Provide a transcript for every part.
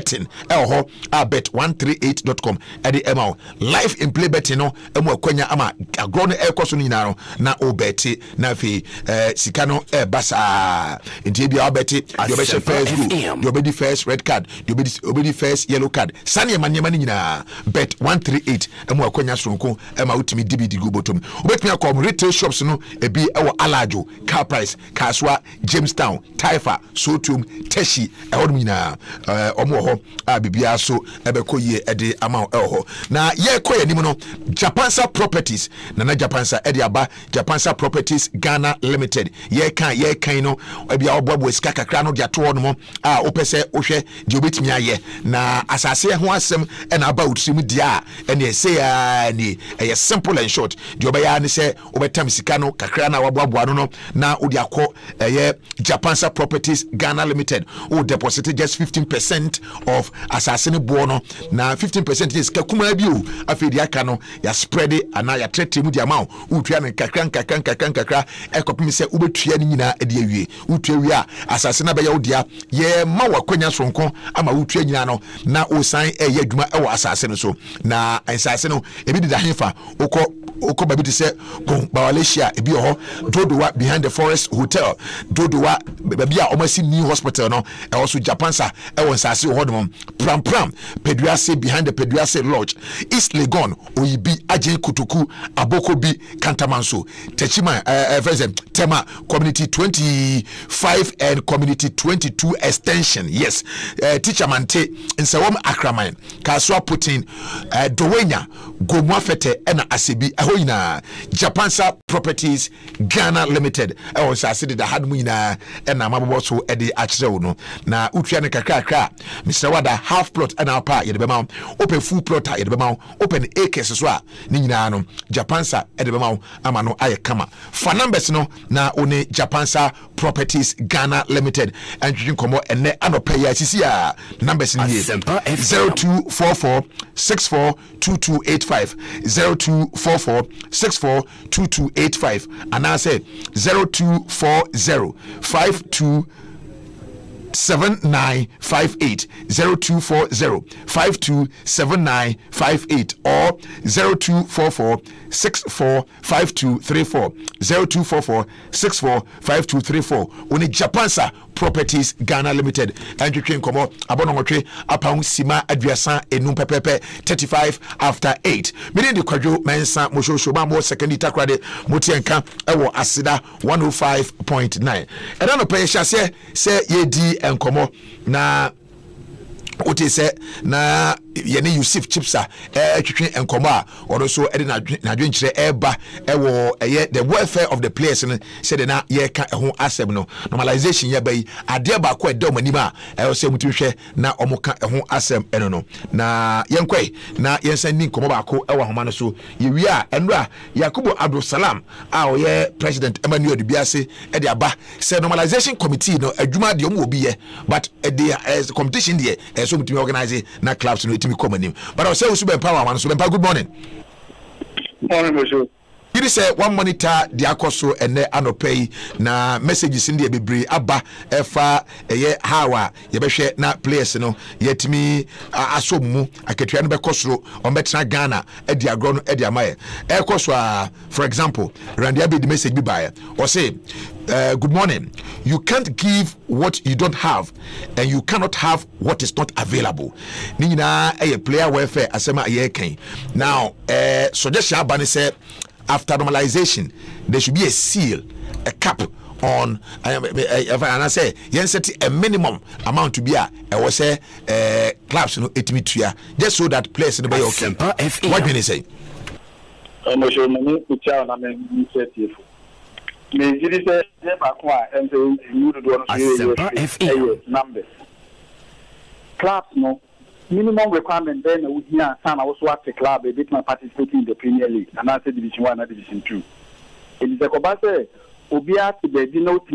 betting bet138.com at the MO live in play betting no kwenya ama agro no ekoso no nyina no na o beti na fi sikano basa nti bia o beti you be first goal you be first red card you be first yellow card sane manyema ni nyina bet138 kwenya sonko ma utimi dibidi go bottom obetumi akom retail shops no ebi ewo alajo car price kaswa Jamestown Taifa Sotum Teshi ehodum nyina omo ho bibia so ebekoye ede ama ho na ye koye nim no Japansa Properties na Japansa ede aba Japansa Properties Ghana Limited ye kan no ebia oboabo sika kakra no dia to no opese ohwe de obetimi aye na asase ho asem na aba utim dia ene say ni eye simple and short de obaya ne se obetam sika no kakra na waboabo no na odi akọ eye Japansa Properties Ghana Limited who deposited just 15% of assassin bono na 15% is kakuma bi o afedi aka no ya spread ana ya trete mu di amount utua ne kakra ekopim se ubetua ni nyina ede awie utua wi a assassin na be ya odia ye ma wakwanya sonko ama utua nyina no na osan eye adwuma ewo assassin so na assassin no ebi di da hefa oko babi se bon bawalesia ebi ho dodowa behind the forest hotel dodowa babi a omasi new hospital no e also Japansa e won sase hodom pram Peduase behind the Peduase lodge East Legon Oyibi Ajen Kutuku Aboko bi Kantamanso Techima Tema community 25 and community 22 extension yes teacher mante nsewom akraman kaswa putin dowenya gomwafete ena asebi ahoyina Japansa Properties Ghana Limited e won sase de hadmu ina ena mabobo so ede akire no na utwa ne kakra Mr. Wada half plot and pa yede bema open full plot yede bema open acres so a ni nyina no Japansa yede bema ama no aye kama fa numbers no na one Japansa Properties Ghana Limited and you komo ene anopa ya sisi a numbers ni 0244642285 0244642285 and I say 024052 7958 0240527958 or 0244645234 0244645234 on Japansa Properties Ghana Limited and you can come abonotwe apang sima aduasa enum pepepe 35 after 8 meaning the Kwadwo Mensah Moshosho ba mo second takrade motienka ewo asida 105.9 and no pay say yedi enkomo na ote se na yene Yusuf Chipsa twetwe enkomo a odo so ede na dwenkyere eba ewo eye the welfare of the players no said na ye ka ho asem no normalization ye bai ade ba ko ede omanima e se mutihwe na omoka ho asem eno no na yenkwai na yensan ni enkomo ba ko ewo homa no so ye wi a enra Yakubu Abdul Salam a oye president Emmanuel Dubiase e de aba say normalization committee no adwuma de omo obi ye but the competition there so mutimi organize na clubs no but I say we super power man super good morning. Morning, monsieur. You say one monitor the akoso ene anopay na messages in the bebre aba efa eye hawa ye behwe na players no yetimi asomu aketwa no bekosoro on betra Ghana e di agro no e di amaye ekoso for example Randy Abi the message bi bae or say good morning. You can't give what you don't have, and you cannot have what is not available. Nina a player welfare asema aye now suggestion abani say after normalization there should be a seal, a cap on and I say yen set a minimum amount to be was say clubs no etimi tuya just so that players in the bay okay. What do you say? I'm sure many picture na me initiative. Me did say never qua and you do numbers. Clubs no minimum requirement then would be a son also at the club a bit not participating in the Premier League and I said Division 1 and Division 2. It is a cobase Obia to the dino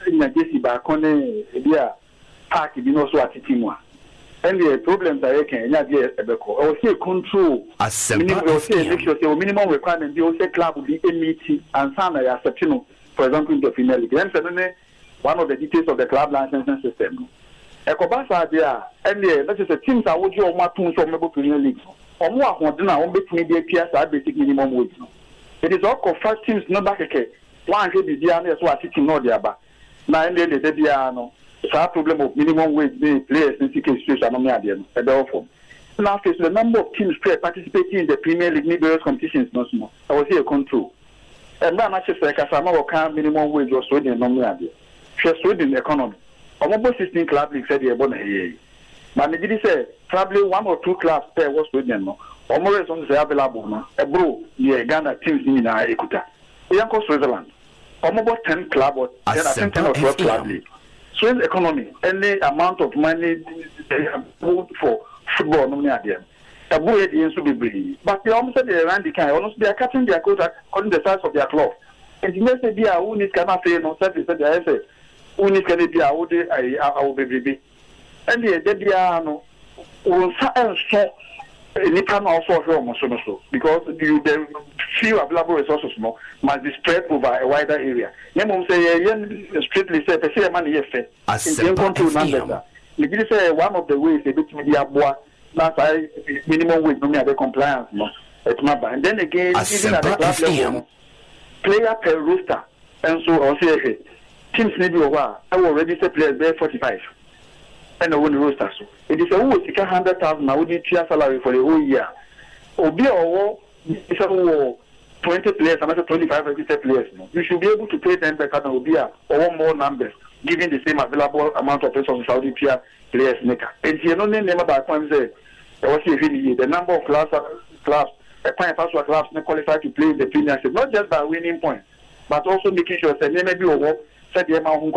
in a Jesse Bacone Ebia Park dino so at Timwa. And the problems are can not be a beco or say control minimum requirement the also club will be a meeting and Sana Septino, for example, in the Premier League. Then suddenly one of the details of the club licensing system. Ekobasa dia NBA that is a teams are would you want to so Premier League. Or more than I won't be the PS at basic minimum wage. It is all confirmed teams no back again. One can be the others who are sitting no diaba. Now and then the Diano. It's a problem of minimum wage being players in CK situation on the idea. Now face the number of teams participating in the Premier League various competitions no small. I was here control. And now matches like a summer minimum wage or so in no idea. She's in the economy. Almost 16 club leagues said they're born here. But they did say probably 1 or 2 clubs per was with them. Or more is on the available. A bro, the Ghana teams in Ekuta. We are called Switzerland. Almost 10 club or 10 or 12 club league. Swiss economy, any amount of money they have put for football, no idea. A boy is to be brave. But they almost said they ran the kind. Almost they are cutting their coat according to the size of their club. And the next day, who needs cannot say no service that they say. Uni can be a wood, I will be baby. And the Debiano will so Nipan also from so because the few available resources must be spread over a wider area. Yemom say, strictly say, say, money, yes, Asempa. You say one of the ways a bit media boy, that's why minimum wage, no matter compliance, it's my bad. And then again, even at the class level, player per rooster, and so I'll say, teams need to I will already say players there 45 and I win the roster. It is a who is 100,000 I would need salary for the whole year. Obi or it's a 20 players and another 25 registered players. You should be able to pay them better than Obi or more numbers, given the same available amount of resources Saudi players make. And you know name about point say the number of clubs clubs qualified to play the Premiership, not just by winning points, but also making sure that they may be over. Said the amount who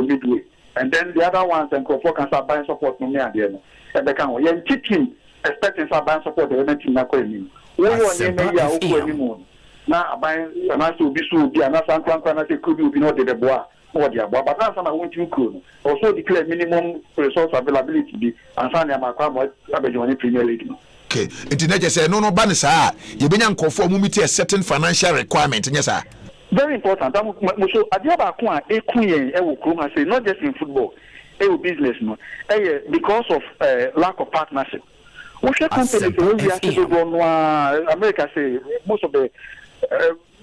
midway, and then the other ones and can start buying support from me at the end. And they can teaching expecting some buying support the team not going. We want anymore. Now buying and I to be so be another something could be not the bois or the above, but that's what I want you could also declare minimum resource availability be and find them a Premier League. Okay, internet say no banisa, you been conform to a certain financial requirement, yes, sir. Very important. So, not just in football, business, because of lack of partnership. America say most of the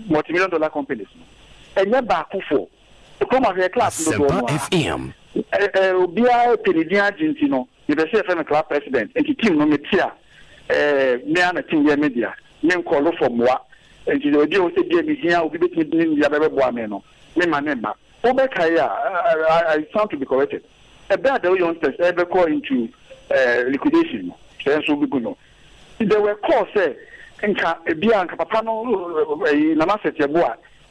multi-million-dollar companies. And you're back for come as a class. FM. Argentino, you the CFM club president, and the team no media, media, name call for moi. And the deal with the here will be between the other boameno. I sound to be corrected. A bad youngsters ever call into liquidation. There were calls, say, Bianca Papano, Namaset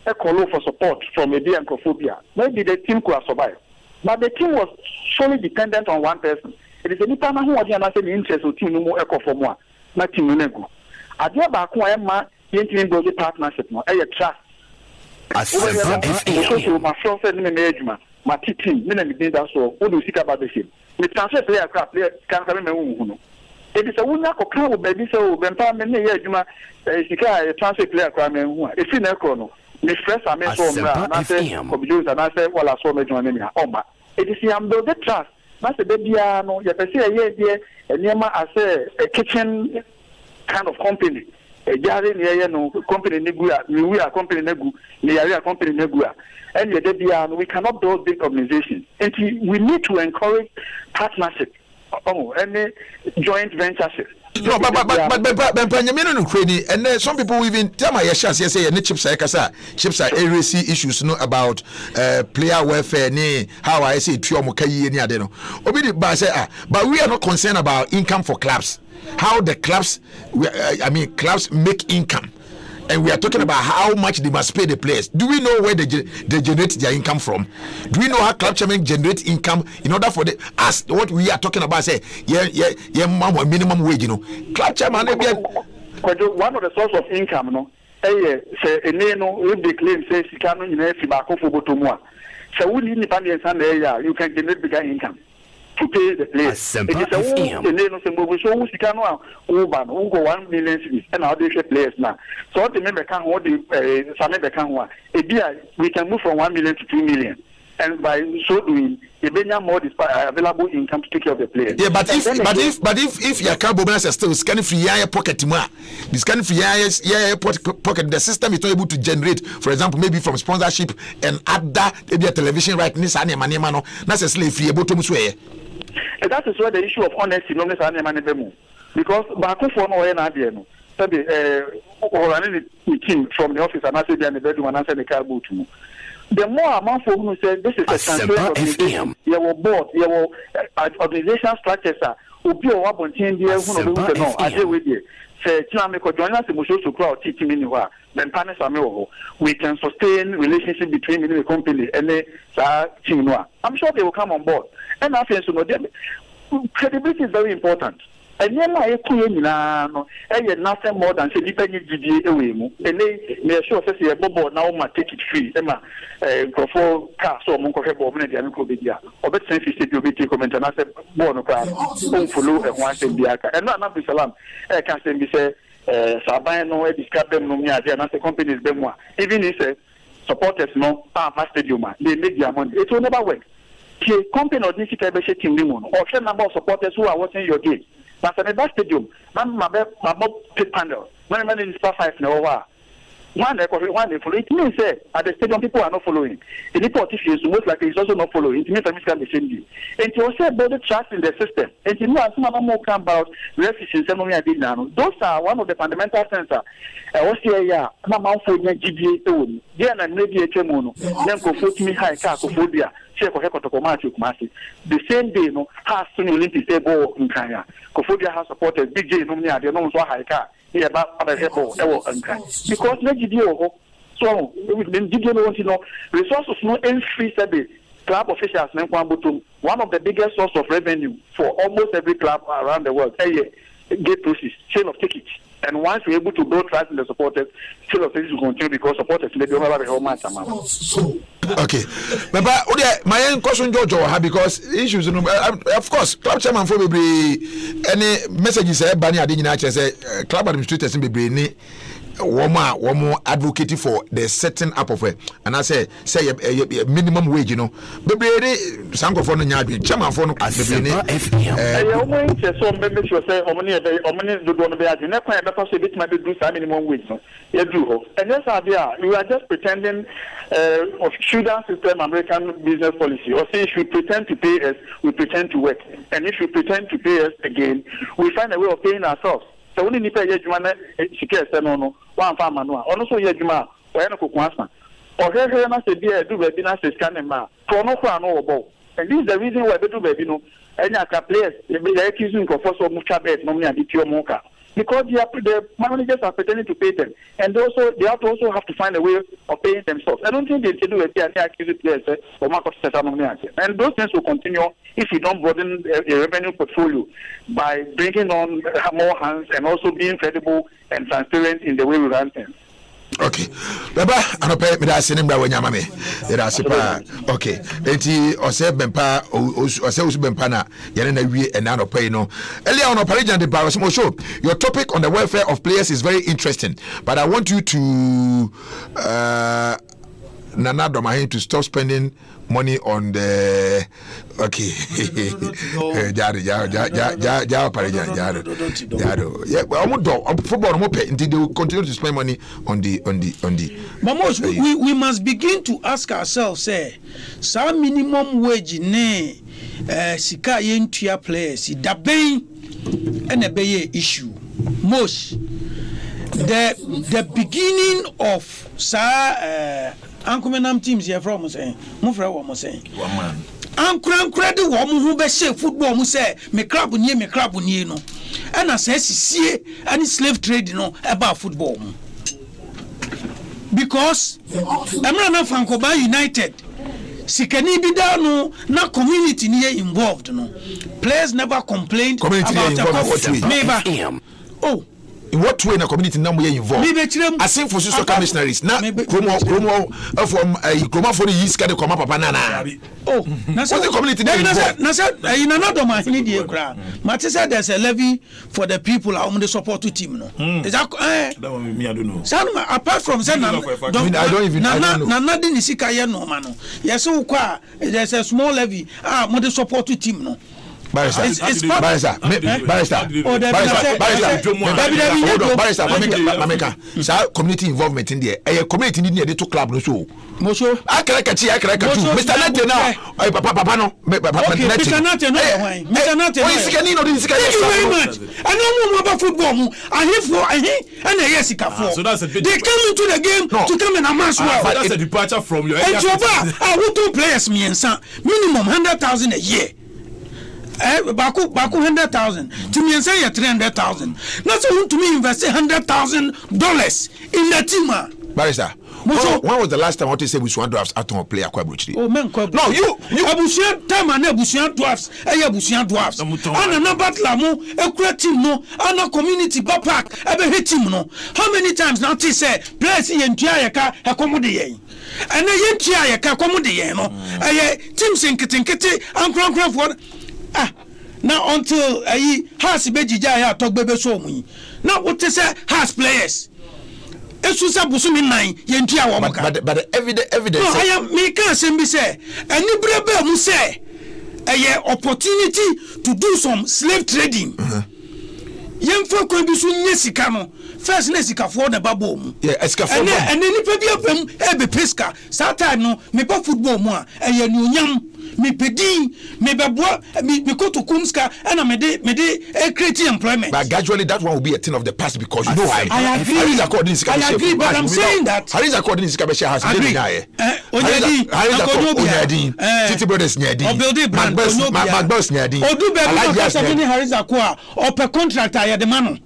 a call for support from a Biancophobia. Maybe the team could have survived. But the team was solely dependent on one person. It is a Nipana who was an interest of team more echo for more, not Team Nego. I dear back Yantin Body partnership, no, trust. My friend said, my teaching, that's all. What do you think about the ship? We transfer player crap, can't remember. It is a woman who can't baby so when many years, you transfer player crime and one. It's in a chrono. Miss Fresh, I mean, so I say, and I say, well, I saw me joining me. It is the trust. That's a baby, no, you can see a year, and Yama, I say, a kitchen kind of company. A Jari no company Negua, we are company Negu, we are company Negua. And we cannot build big organizations. And we need to encourage partnership. Any joint ventureship. No, but Benjamin and Cranny, and some people even tell my chance, say, and chips are ARC issues about player welfare, how I say, Tiomokai, and Yadeno. Obedi, but we are not concerned about income for clubs. How the clubs, clubs make income, and we are talking about how much they must pay the players. Do we know where they generate their income from? Do we know how club chairman generate income in order for us? What we are talking about, say, minimum wage, club chairman. One of the source of income, say, if they claim, say, she can't for Botomua. So we need independence and you can generate bigger income. To pay the players. Asempa FM. So 1 million and how they players now. So what the member can hold we can move from 1 million to 2 million. and by so doing, you bring more available income to take care of the players. Yeah, but if your car bonus is still scanning free pocket ma, the scanning free pocket, the system is not able to generate, for example, maybe from sponsorship and other maybe a television right this and money mano, that's a slave free able to muswe. That is where the issue of honesty no and money because back for no and idea no. Or any team from the office and I said the bedroom and answer the car boot. The more amount of who said this is a transparent organization, your board, your organizational structures are will be a one change the who know. I say with you. Say Chinamiko join us Moshosho crowd teaching me then partners are we can sustain relationship between the company and the team. I'm sure they will come on board. And I feel so credibility is very important. And then I nothing more than say depending GDA away. And they sure say a bobo now ma take it free. Emma for car so monko hebo mene dia nko bedia. Obet sense say you be comment and I say no car. Follow and one say biaka. And not be salam. Can say be say Saban no describe them no me and the companies be more. Even if supporters no stadium they make their money. It will never work. The company or this team or same number of supporters who are watching your game. That's an best stadium. My pit panel. When man in Star 5 now, one follow. It means at the stadium people are not following. In the politicians, most likely is also not following. It means that can be same. And you also build trust in the system. And you know, some more come about refugees and only I did now. Those are one of the fundamental things. Also, yeah, Mama for GBA own. Then and maybe a chemono. Then go foot me high car phobia. The same day, no, has to Olympic table in Kenya. Kofodia has supported Big J, no, they don't so high car. Here about other people, because no GDO. So, then GDO want to know resources no free service. Club officials, one of the biggest source of revenue for almost every club around the world. Gate process, sale of tickets. And once we're able to build trust in the supporters, sale of tickets will continue because supporters may be over the whole match. Okay, but my question, Jojo, because issues, of course, club chairman for any messages, Bani Adina say club administrators in Bibrini. One more advocating for the setting up of it, and I say a minimum wage, you know. Baby, Sanko for the Yard, Chairman for Asempa FM. So, maybe you say, Omni do one of the never because it might do some minimum wage. You do, and yes, you are just pretending of Sudan system American business policy, or say if you pretend to pay us, we pretend to work, and if you pretend to pay us again, we find a way of paying ourselves. So only nipa yejuma secure say no one farmer no ono so yejuma we no kokunasa o hwehwe na se bia do baby na se scan ma to no kwa no obo and this is the reason why we do baby no enya ka players e be accusing ko for so mucha bet no me aditio moka because the managers are pretending to pay them and they also have to find a way of paying themselves. I don't think they can do it and accuse players or market and those things will continue if we don't broaden a revenue portfolio by bringing on more hands and also being credible and transparent in the way we run things. Okay, Baba, I don't pay me that same way when Yamame. Okay, eti ose bempa ose bempa na yene na wie and now pay no. Earlier on Operation the Kwadwo Mensah Moshosho, your topic on the welfare of players is very interesting, but I want you to Nana Domahin to stop spending money on the football until they will continue to spend money on the Mamos, we must begin to ask ourselves, say, some minimum wage ne sika yentua players da ben and a bay issue. Most the beginning of Ankumenam teams here from saying, Mufra was saying, one man. Ankura the woman who be say football, mu say, me club near no. And I say, see, any slave trade no about football. Because I'm not Francoba United. Sikani be down no, not community near involved no. Players never complained about community maybe. Oh. in what way in a community now we involved? Asempa for social missionaries. Now, Kromo from Kroma for the East can come up banana. Oh, what's the community involved? In another man, Matisa, there's a levy for the people on the support team. No, is that I don't know. Apart from that, I don't even know. Nothing is no man. Yes, so there's a small levy. The support team. No. Barrister, community involvement in there. A community near the two club no so. Mosho, I can Mr. Nate now. Papa no. Mr. Nate no. Mr. Nate. Thank you very much. I know more about football. I hear for and a Jessica for. So that's a bit. They come into the game to come and amass well. But that's a departure from your area. I will two players me and son minimum 100,000 a year. Baku 100,000 to me and say 300,000. That's who to me invest $100,000 in the team. Barrister, when was the last time what you say we want drafts at home play a Kwabruchi? Oh man, no, you Abusian time and Abusian drafts, Abusian drafts. And another Lamo, a great team no, and a community back, a team no. How many times now they say place in Tiaka accommodate? And a yen Tiaka accommodate no. A team Sinkiti and Crown for. Now until has Bejija talk baby show me. Now what they say has players. Esusa busumi nine yentia wamaka. But the evidence. No, I am me can say and you brebe mu say a opportunity to do some slave trading. Yemfa ko bi so nye sika no. First na sika for the babo. Yeah, esika for. And then nipa bi apem ebe pesca. That time no me ba football mu a nyam. Me pedi me beboa me go to Kumska and me create employment. But gradually that one will be a thing of the past because you know I agree, but I'm saying that Hari's according to Skabesha has been there. Onyadi City Brothers Nyadi Magbos Nyadi Odu Hari's Aqua or per contractor ya the man.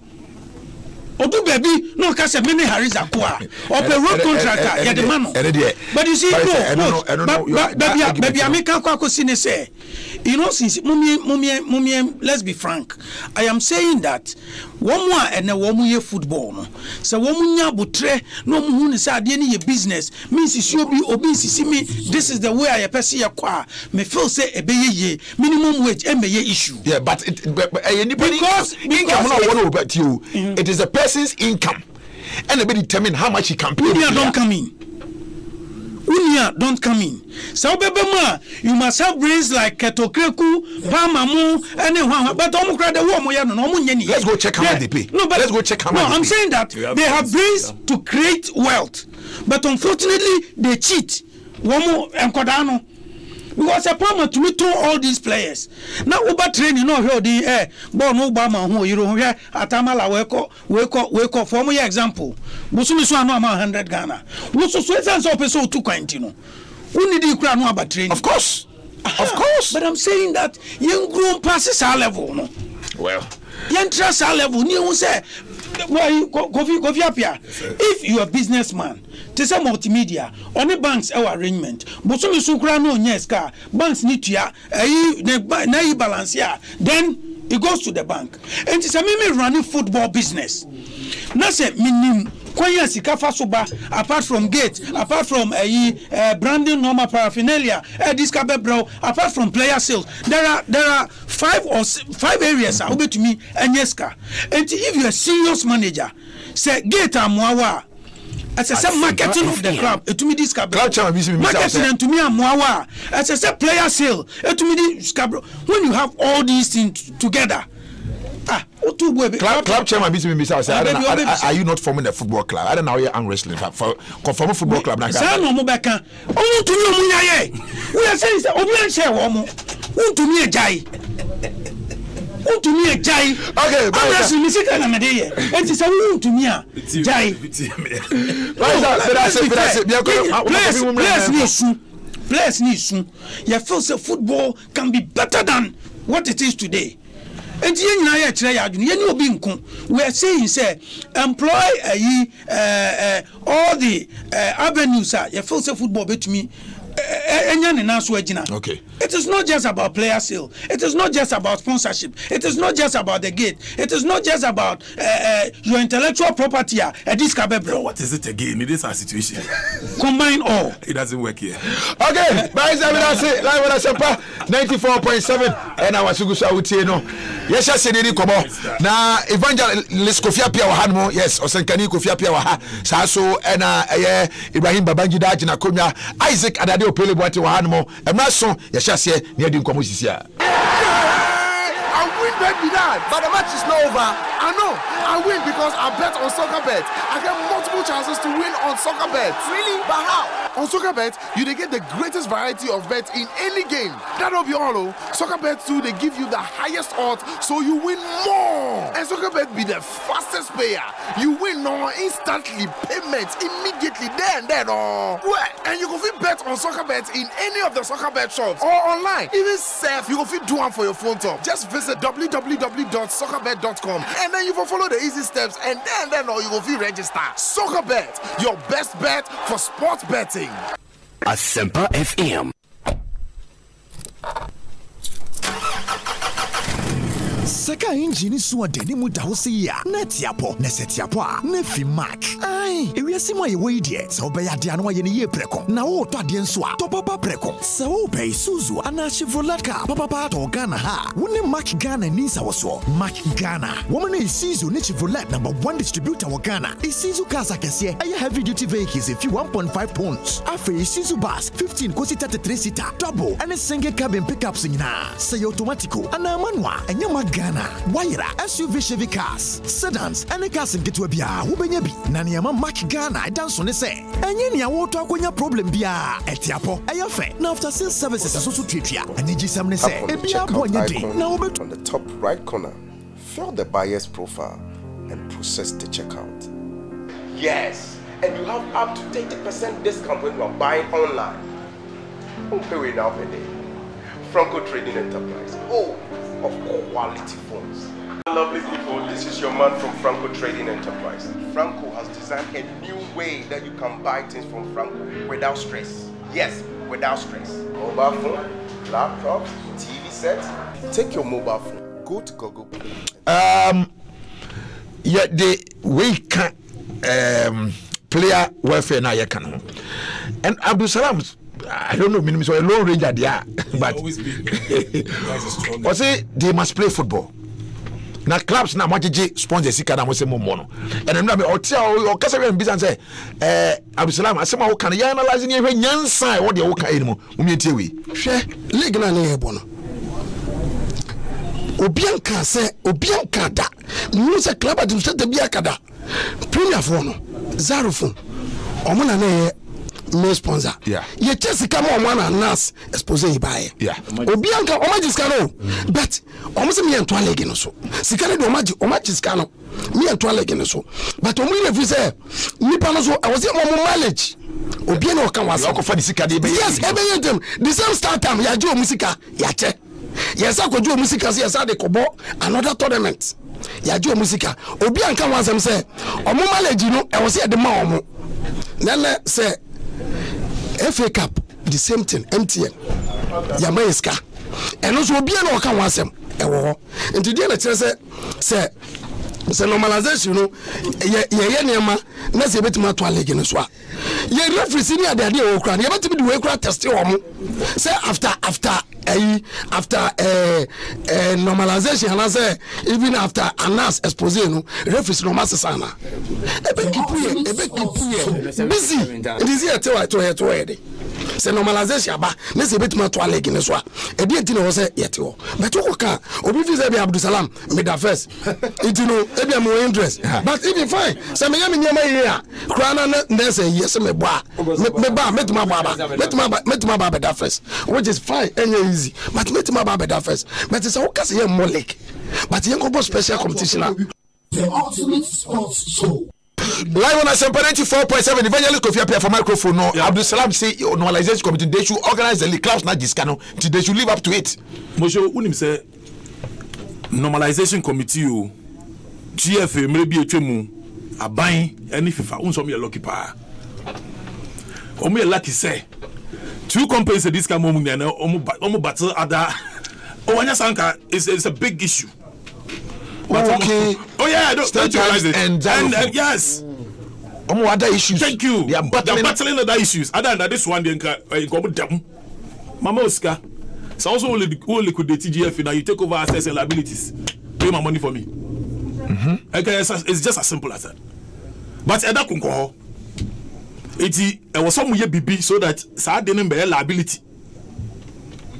Odu baby no kase many Hari's Aqua or per road contractor ya the man. But you see baby America kwako sine say you know since mumie let's be frank I am saying that one more and a one year football no so one nya botre no mu hu say ade ne ye business means is you be obisi me this is the way I person ya kwa me feel say ebeye minimum wage emeye issue yeah but because income no one about you it is a person's income and they determine how much he can pay. Don't come in. Unia don't come in. So bebema, you must have brains like Ketokreku, Pamamu, anyone. But let's go check how much they pay. No, but let's go check how much. No, I'm saying that they have brains to create wealth, but unfortunately they cheat. Womo and Kodano. Because a problem to meet all these players. Now Uber training no heard the born Obama who you know here at Tamala wake up for my example. Busumi so no 100 Ghana. Wusu so episode 2 kwantino. Who need you crown about training? Of course. Of course. But I'm saying that young grown passes our level no. Well, young trust our level you say why go apia. If you are a businessman to say multimedia on the banks our arrangement but so sukra no nyeska banks need to na balance here then it goes to the bank and it's a me running football business na say minim kwanya sika fasoba apart from gate apart from branding normal paraphernalia this bro apart from player sales there are 5 areas I will to me enyeska and if you are a serious manager say gate amwawa as I said marketing of the club to me this marketing and to me amwawa as I said player sale to me this when you have all these things together club chairman are you not forming a football club? I don't know you're wrestling for forming football club. We are saying that share to me a jai. To me a jai. Okay, but and it's a to me a jai. Players need soon. You feel so football can be better than what it is today. And we are saying say employ all the avenues you feel say football bet me Okay. It is not just about player sale. It is not just about sponsorship. It is not just about the gate. It is not just about your intellectual property. No, what is it again? It is our situation. Combine all. It doesn't work here. Okay, bye. Live with Asempa 94.7 and our Sugusa Utieno. Yes, I said it. Come on. Now, Evangelist Kofia Pia Wahanmo. Yes, Osenkani Kofia Pia Waha. Saso and Ibrahim Babangida Jina Kunya. Isaac Adadio Pele Boati Wahanmo. And my son, yes, I say near the Komusisia. I win bet with that, but the match is not over. I know I win because I bet on soccer bet. I get multiple chances to win on soccer bet. Really? But how? On soccer bet, you get the greatest variety of bets in any game. That'll be all. Soccer bet too, they give you the highest odds, so you win more. And soccer bet be the fastest payer. You win no instantly, payments immediately there and then. And you can fit bet on soccer bet in any of the soccer bet shops or online. Even safe, you can fit do one for your phone top. Just visit www.soccerbet.com and then you will follow the easy steps and then you will feel register. Soccer bet, your best bet for sports betting. Asempa FM. Saka engine so de ni mu da ho se ya na tiapo na setiapo a na fi mark ai ewiase mo ye we die se obeya de anu ye ne ye preko na wo to ade nso a to papa preko se wo be Isuzu ana Chevrolet car papa to Ghana ha wo ne mark Ghana ni sa wo so mark Ghana wo mo ne Isuzu ne Chevrolet #1 distributor wo Ghana Isuzu cars akese aye heavy duty vehicles if you 1.5 tons afa Isuzu bus 15 kosi 33 seater double and single cabin pickups nyina say automatic ana manual enya mark Ghana Waira SUV Chevy cars sedans any cars ngeto bia wo benya bi na niam mark Ghana danso ne se enye nia wo to akonya problem bia etiapo eyefe na after sales services so twetwea ani gisam ne se e bia bonya de na wo on the top right corner fill the buyer's profile and process the checkout. Yes, and you have up to 30% discount when you are buying online. Don't pay away now per day. Franco Trading Enterprise. Oh, of quality phones. Lovely people, this is your man from Franco Trading Enterprise. Franco has designed a new way that you can buy things from Franco without stress. Yes, without stress. Mobile phone, laptops, TV sets. Take your mobile phone, go to Google. Yeah, the we can player welfare now you can. And Abdul Salam, I don't know, minimum so a low range there, but they must play football. Now clubs now want to sponsor sika na mo se mo no. And I'm not o kasa we business say Abdul Salam asema wo kan ya analyze ni hwe nyansa wo de wo kan eni mo tie we. Hwe league na le ebo no. Obianka se obianka da. Mu se club administrator bi akada. Premier phone no. Zero phone. Omuna na no sponsor. Yeah. Ye chesi kama omwana nas expose ibaye. Yeah. Obianka omaji skano. But omuse mi entwa league no so. Sikane do omaji skano. Mi entwa league no so. But omu ile fi say nipa no so I was mo mileage. Obiana o kan wasa. Okofa di sika de be. Yes, ebe dem. The same start time ya jo musika ya che. Yes, akojo musika say yes ade kobo another tournament. Ya jo musika. Obianka wansem say omu mileage no e was say de ma omu. Nele say FA Cup, the same thing, MTN. Yamayeska. And also be an oka wasem. And today let's say normalization, ye let's bit my toilet in a swap. Ye referee senior the idea of crying. You have to be the way cry test say after normalization, and I say even after Anas exposing referees no master sana. Busy. It is here to say normalization ba let's bit my toilet in a swap. A dear dinner was yet. But okay, Obi Fizabi Abdul Salam made a first. It you know, maybe I'm more interest. But even fine, some young in your here. Crana there's a yes, me ba, met my baba that first, which is fine and easy. But met my baba that first. But it's a okay, say more like. But you go special competition. The ultimate sports show. Live on Asempa 94.7 Evangelist Kofi Apia for microphone no. Abdul Salam say normalization committee they should organize the league clubs not discano they should live up to it. Mosho unim say normalization committee o GFA maybe etwemu aban any FIFA unso me lucky pa. O me lucky say two companies at this kind of moment and almost battle other. Oh, Sanka is a big issue. Okay. Oh yeah, don't you realize it? And yes. Other issues. Thank you. They are battling other issues. Other than this one, they go down. Mama Oscar. So also only liquidate TGF now. You take over assets and liabilities. Pay my money for me. Okay, it's just as simple as that. But that can go. It was some way BB so that sad didn't bear liability.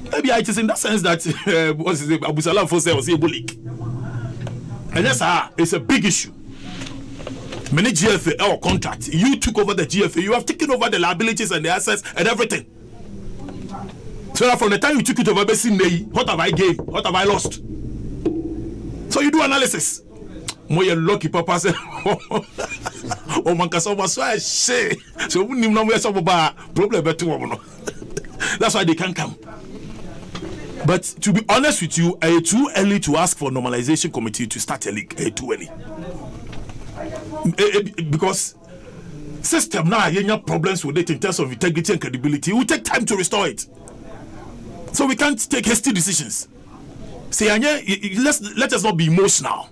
Maybe it is in that sense that what's his name? Abu Salam for was able leak. And yes, it's a big issue. Many GFA or contract. You took over the GFA. You have taken over the liabilities and the assets and everything. So that from the time you took it over, what have I gained? What have I lost? So you do analysis. More lucky papa say, oh man, cause so I say, so we need no problem better. That's why they can't come. But to be honest with you, it's too early to ask for normalization committee to start a league. Too early. Because system now you have problems with it in terms of integrity and credibility. It will take time to restore it. So we can't take hasty decisions. Say, let us not be emotional.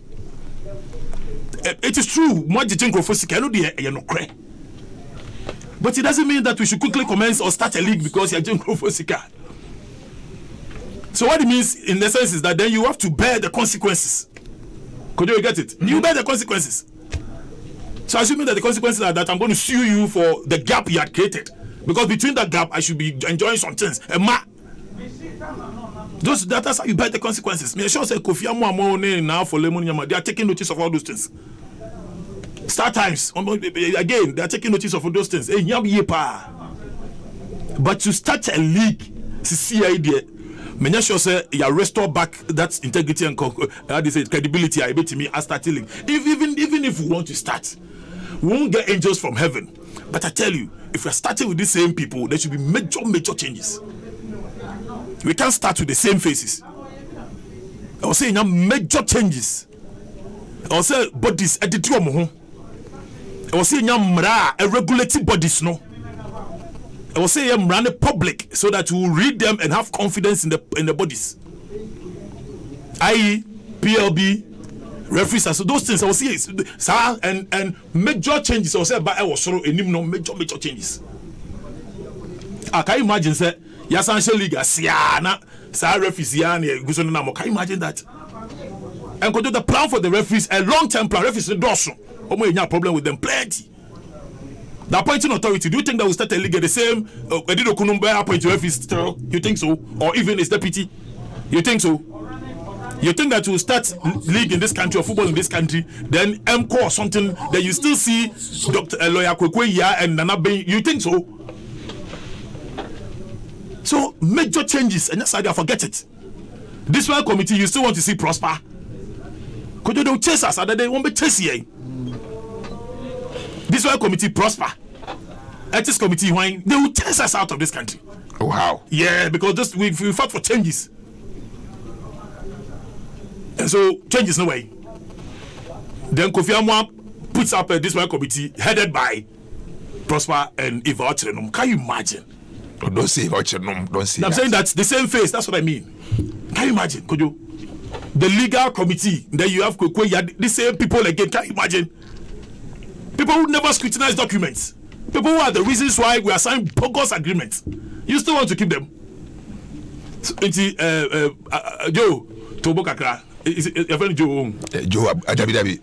It is true. But it doesn't mean that we should quickly commence or start a league because you're Fosika. So what it means in essence is that then you have to bear the consequences. Could you get it? You bear the consequences. So assuming that the consequences are that I'm going to sue you for the gap you had created. Because between that gap, I should be enjoying some things. That's how you bear the consequences. Me sure say Kofi Amamo now for Lemon Yama, they are taking notice of all those things. Star Times, again, they are taking notice of all those things. But to start a league, see idea. Me sure say you restore back that integrity and credibility. I bet me as starting league. Even if we want to start, we won't get angels from heaven. But I tell you, if we're starting with the same people, there should be major changes. We can't start with the same faces. I was saying major changes. I was saying bodies at the two. I was saying regulated bodies no. I was saying run a public so that we will read them and have confidence in the bodies. I.e. PLB, referees, so those things I was saying, sir, and major changes. I was saying, but I was sort of major changes. I can imagine say. Yasanche League, Siana, Sa referees, can you imagine that? And could do the plan for the referees, a long-term plan, referees in Dawson. We have problem with them plenty. The appointing authority, do you think that will start a league at the same? Edido Kunumba appoint referees, you think so? Or even his deputy? You think so? You think that will start league in this country or football in this country, then MCO or something, then you still see Dr. Lawyer Kwekwe and Nana Bain, you think so? So major changes, and that's why I forget it. This one committee, you still want to see prosper? Could you do chase us? They won't be chasing. This one committee prosper. Ethics committee, why they will chase us out of this country? Oh wow! Yeah, because we fought for changes, and so changes no way. Then Kofi Amwa puts up this one committee headed by Prosper and Eva Ochrenum. Can you imagine? Don't say Ochrenum. Don't say. I'm saying that's the same face. That's what I mean. Can you imagine? Could you? The legal committee. Then you have the same people again. Can you imagine? People who never scrutinize documents. People who are the reasons why we are signing bogus agreements. You still want to keep them? Joe Tobo Kakra. Is your friend Joe? Joe Adabi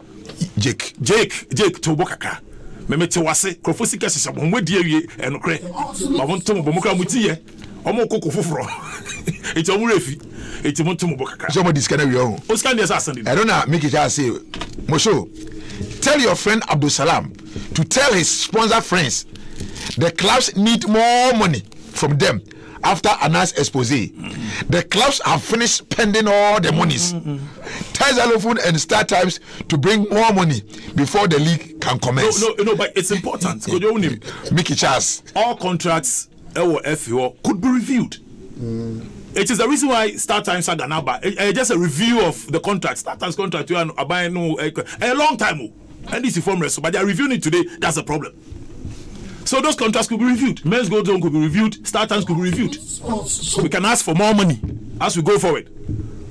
Jake Tobo Kakra. Memete wase krofosika sisa bomwe die enokre ma wontom bomukra mutiye omo koko foforo eti omo refi eti montom bokaka so mo diskana wi o oskan dey asande I don't know make it just say Mosho, tell your friend Abdul Salam to tell his sponsor friends the clubs need more money from them after Anas expose. The clubs have finished spending all the monies. Tell Xylophone and Star Times to bring more money before the league can commence. No, but it's important. Mickey Charles. All contracts could be reviewed. It is the reason why Star Times are Ganaba. Just a review of the contract. Star Times contract you are buying a long time. And this is from but they are reviewing it today. That's the problem. So those contracts could be reviewed. Men's Gold Zone could be reviewed. Start times could be reviewed. We can ask for more money as we go forward.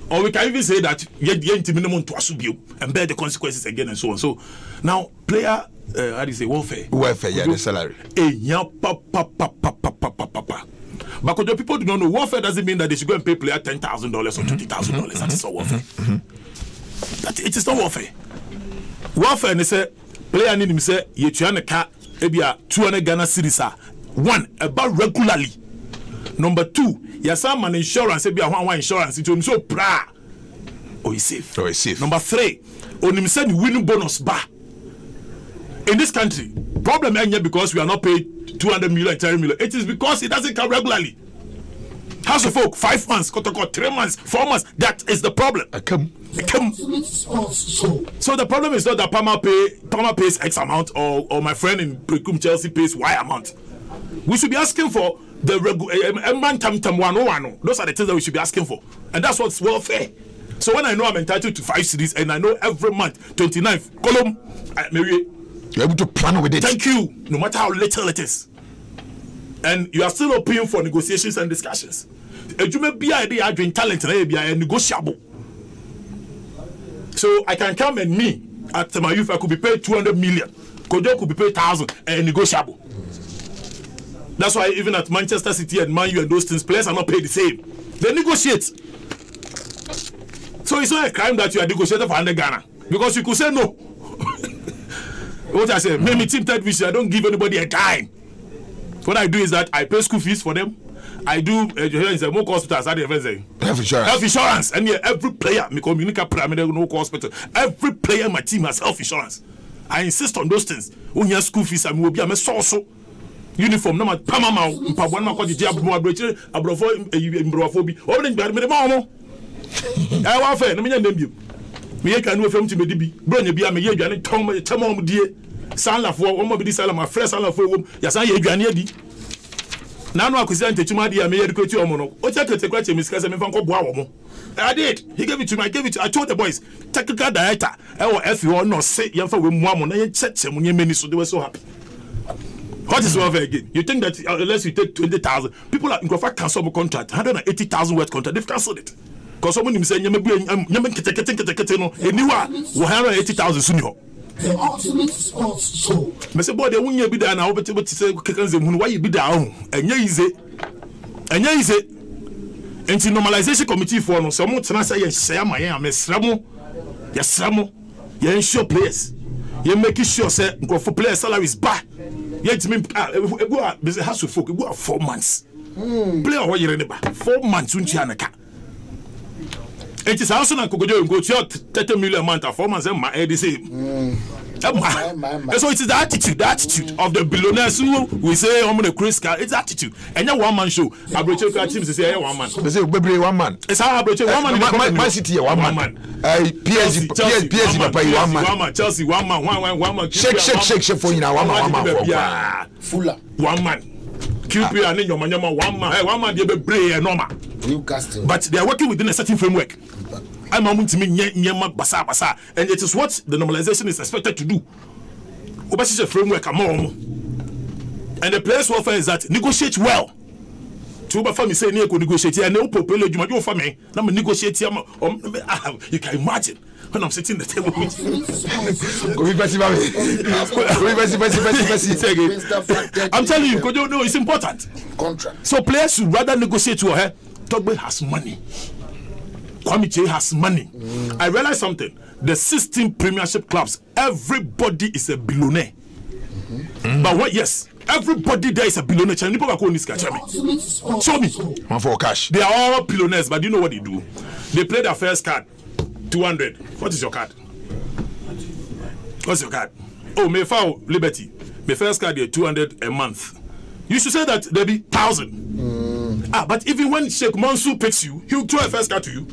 Or we can even say that minimum to asubio and bear the consequences again and so on. So now player how do you say warfare? Warfare, yeah, the salary. But the people do not know warfare doesn't mean that they should go and pay player $10,000 or $20,000. That is not warfare. That it is not warfare. Warfare and they say player need him say you try to car ebia 200 Ghana cedis one about regularly. Number two, yes, I'm an insurance. Be a one insurance. It will so pra. Oh, he's safe. Oh, he's safe. Number three, on him send winning bonus bar. In this country, problem ain't because we are not paid 200 million, 30 million. It is because it doesn't come regularly. House of folk, 5 months, 3 months, 4 months. That is the problem. Come. So the problem is not that Palmer pays X amount or my friend in Precum Chelsea pays Y amount. We should be asking for the those are the things that we should be asking for, and that's what's welfare. So when I know I'm entitled to 5 cities and I know every month 29th column, maybe you're able to plan with it. Thank you, no matter how little it is, and you are still open for negotiations and discussions. You may be idea doing talent and negotiable. So I can come and me at my youth I could be paid 200 million, Kojo could be paid 1,000 and negotiable. That's why even at Manchester City and Man U and those things, players are not paid the same. They negotiate. So it's not a crime that you are negotiating for 100 Ghana. Because you could say no. What I say, maybe team third vision, I don't give anybody a dime. What I do is that I pay school fees for them. I do more hospitals. Health insurance. Health insurance. And yeah, every player, no hospital. Every player in my team has health insurance. I insist on those things. When you have school fees, I will be a so. Uniform no pamama mpabuan ma kwaje abro abrochire abrofo mbrofo bi obin gba me ma omo e wa fa no me nya ndem me ye kan no fam ti me dibi bronya bia me ye adwane ton me chama om die sanlafo o mo bi di sala ma fresh sanlafo ewom ya san ye adwane adi na no akosi antechuma dia me ye dikoti omo no o chekete kwa che miska se me fa nko boa wo mo I did. He gave it to me. I gave it to. I told the boys. Technical director. If you no say you for we mo na ye cheche mo nye many so they were so happy. What is welfare again? You think that unless you take 20,000, people are in fact cancel a contract, 180,000 word contract. They've cancelled it because someone say no, anywhere 180,000 sooner. The ultimate sports show. Me say boy, they won't be there now. But say why you be there? And easy. And the normalization committee for no. Some tena say yes, you ensure players. You make sure say go for players salaries back. Yet me has to focus. Go 4 months. Player what you remember 4 months unti anaka. It is also na kogojo go to 30 million a month 4 months my the same. So it is the attitude of the billionaires who we say I'm gonna Chris car. It's attitude. And your one man show. Abroche teams say one man. They say baby 1 man. It's how Abroche 1 man. Man City 1 man. PSG papa 1 man. 1 man. Chelsea 1 man. 1 man. Shake for you now 1 man. Yeah. Fuller 1 man. QP and your man 1 man. Hey 1 man dey be brave normal. Newcastle. But they are working within a certain framework. I'm a to me basa, and it is what the normalization is expected to do. Obasi framework and the players' welfare is that negotiate well. To over me say negotiate and no popular you for me. Now negotiate you can imagine when I'm sitting at the table I'm telling you, no, it's important. Contract. So players should rather negotiate to her. Togbe has money. Kwame has money. I realize something. The 16 Premiership clubs, everybody is a billionaire. But what? Yes, everybody there is a billionaire. Show me. Man for cash. They are all billionaires, but do you know what they do? They play their first card, 200. What is your card? What's your card? Oh, Mayfowl Liberty. My first card is 200 a month. You should say that there be 1,000. But even when Sheikh Mansour picks you, he'll throw a first card to you.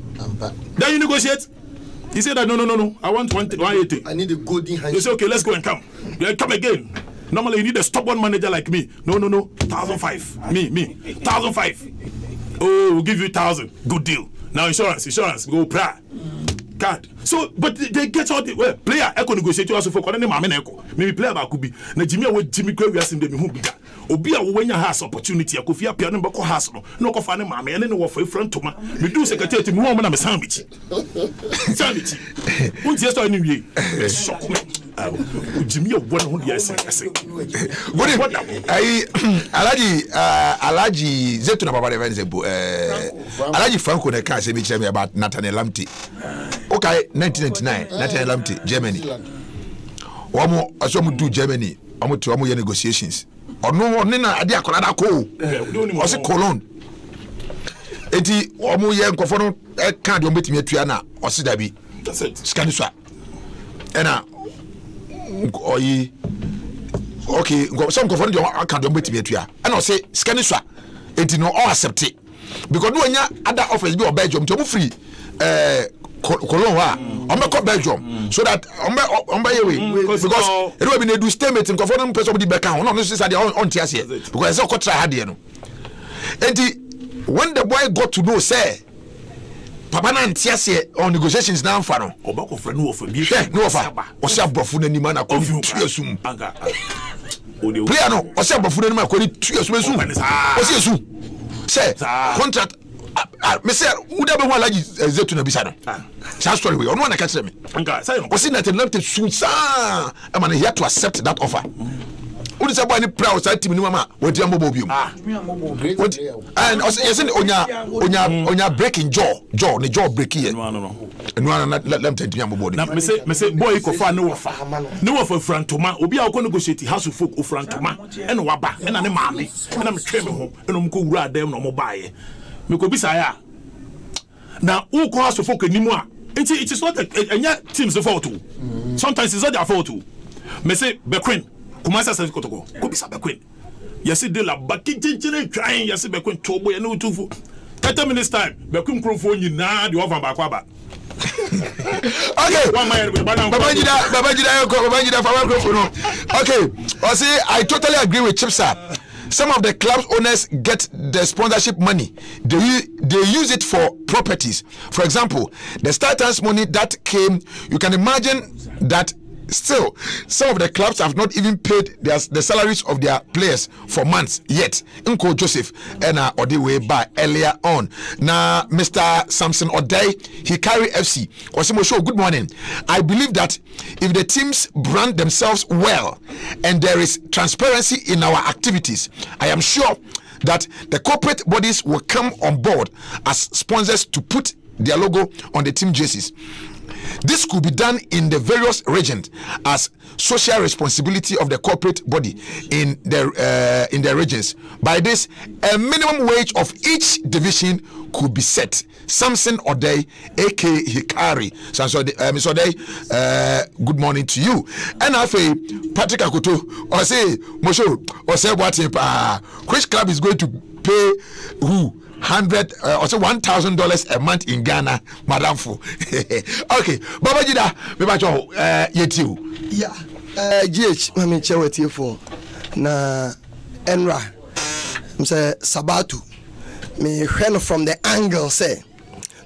Then you negotiate. He said that no. I want 180. I need a golden hand. You say okay, let's go and come. Then come again. Normally you need a stubborn manager like me. No. 1,500. Me. 1,500. Oh, we'll give you 1,000. Good deal. Now insurance. Go pra. card. So, but they get all the player. I can negotiate also for calling my echo. Maybe player could be. Na Jimmy with Jimmy Gray we asim dem who be that. Obi a when you has opportunity, I could fear piano bako has no go find my man and for front to ma. We do secretary to me woman am sandwich. Sandwich. Who just anyway. Shock me. Jimmy one who yes I say. What Alaji Zetuna Baba Alaji Franco ne ka say me tell me about Nathaniel Lamptey. Okay, 1999, Nathaniel Lamptey, Germany. Omo aso do Germany. Omo to omo negotiations. Ono na ade akola ko. O se Cologne. Enti omo ye nkofo no ka de omo betimi atua na o se dabi. That's it. Scan so. Ena oyi okay, some nkofo de aka de omo betimi atua. Ena o se scan so. Enti no all accept it. Because no anya other offers be o Belgium to omo free Cologne wa omeko Belgium so that omba yewe because it will be na do statement in confirm person be back on no say dey on tia here because say ko try hard no. And when the boy got to know say papa na tia here on negotiations na amfa no obako friend no offer bi no offer o say abofo na nima na ko tuasum player no o say abofo na nima ko tuasum esum o say esum say contract me say uda be ho Alaji Zetuna bisa no sa story we ono na ka kire me o see that left soon sa am na here to accept that offer udi say boy ni proud sa team ni mama we dia mbobo biom and yes onya breaking jaw ni jaw break here no let me tell mbobo na me say boy ko fa no offer frantoma obi a ko negotiate house folk o frantoma e no waba e na ne maame e na me twe me ho e no mko wura adem no mo baaye me ko bisa ya na who ko house folk animu a it is not a team's fault. Sometimes it's not their fault. Me say Bequin, Kumasa says Kotoko, go bisa Bequin. Yes, de la baki jinjine crying, yes, Bequin tobo ya no 30 minutes time, Bequin crofone you na the over bakwaba. Okay, okay, I say I totally agree with Chipsa. Some of the club's owners get the sponsorship money. They use it for properties. For example, the StarTimes money that came, you can imagine that still, some of the clubs have not even paid the salaries of their players for months yet. Uncle Joseph and Odewe by earlier on. Now, Mr. Samson Odei, he carry FC. Kwadwo Mensah, good morning. I believe that if the teams brand themselves well and there is transparency in our activities, I am sure that the corporate bodies will come on board as sponsors to put their logo on the team jerseys. This could be done in the various regions as social responsibility of the corporate body in the regions. By this, a minimum wage of each division could be set. Samson Odei, aka Hikari. Mr. Odei, good morning to you. And Patrick Akoto, or say Mosho, or say what? Which club is going to pay who? $1,000 a month in Ghana, Madam Fu. Okay, Baba Jida, me bacho yetiu. Yeah. GH, mami chewe tifo na Enra. Mse Sabatu. Me when from the angle say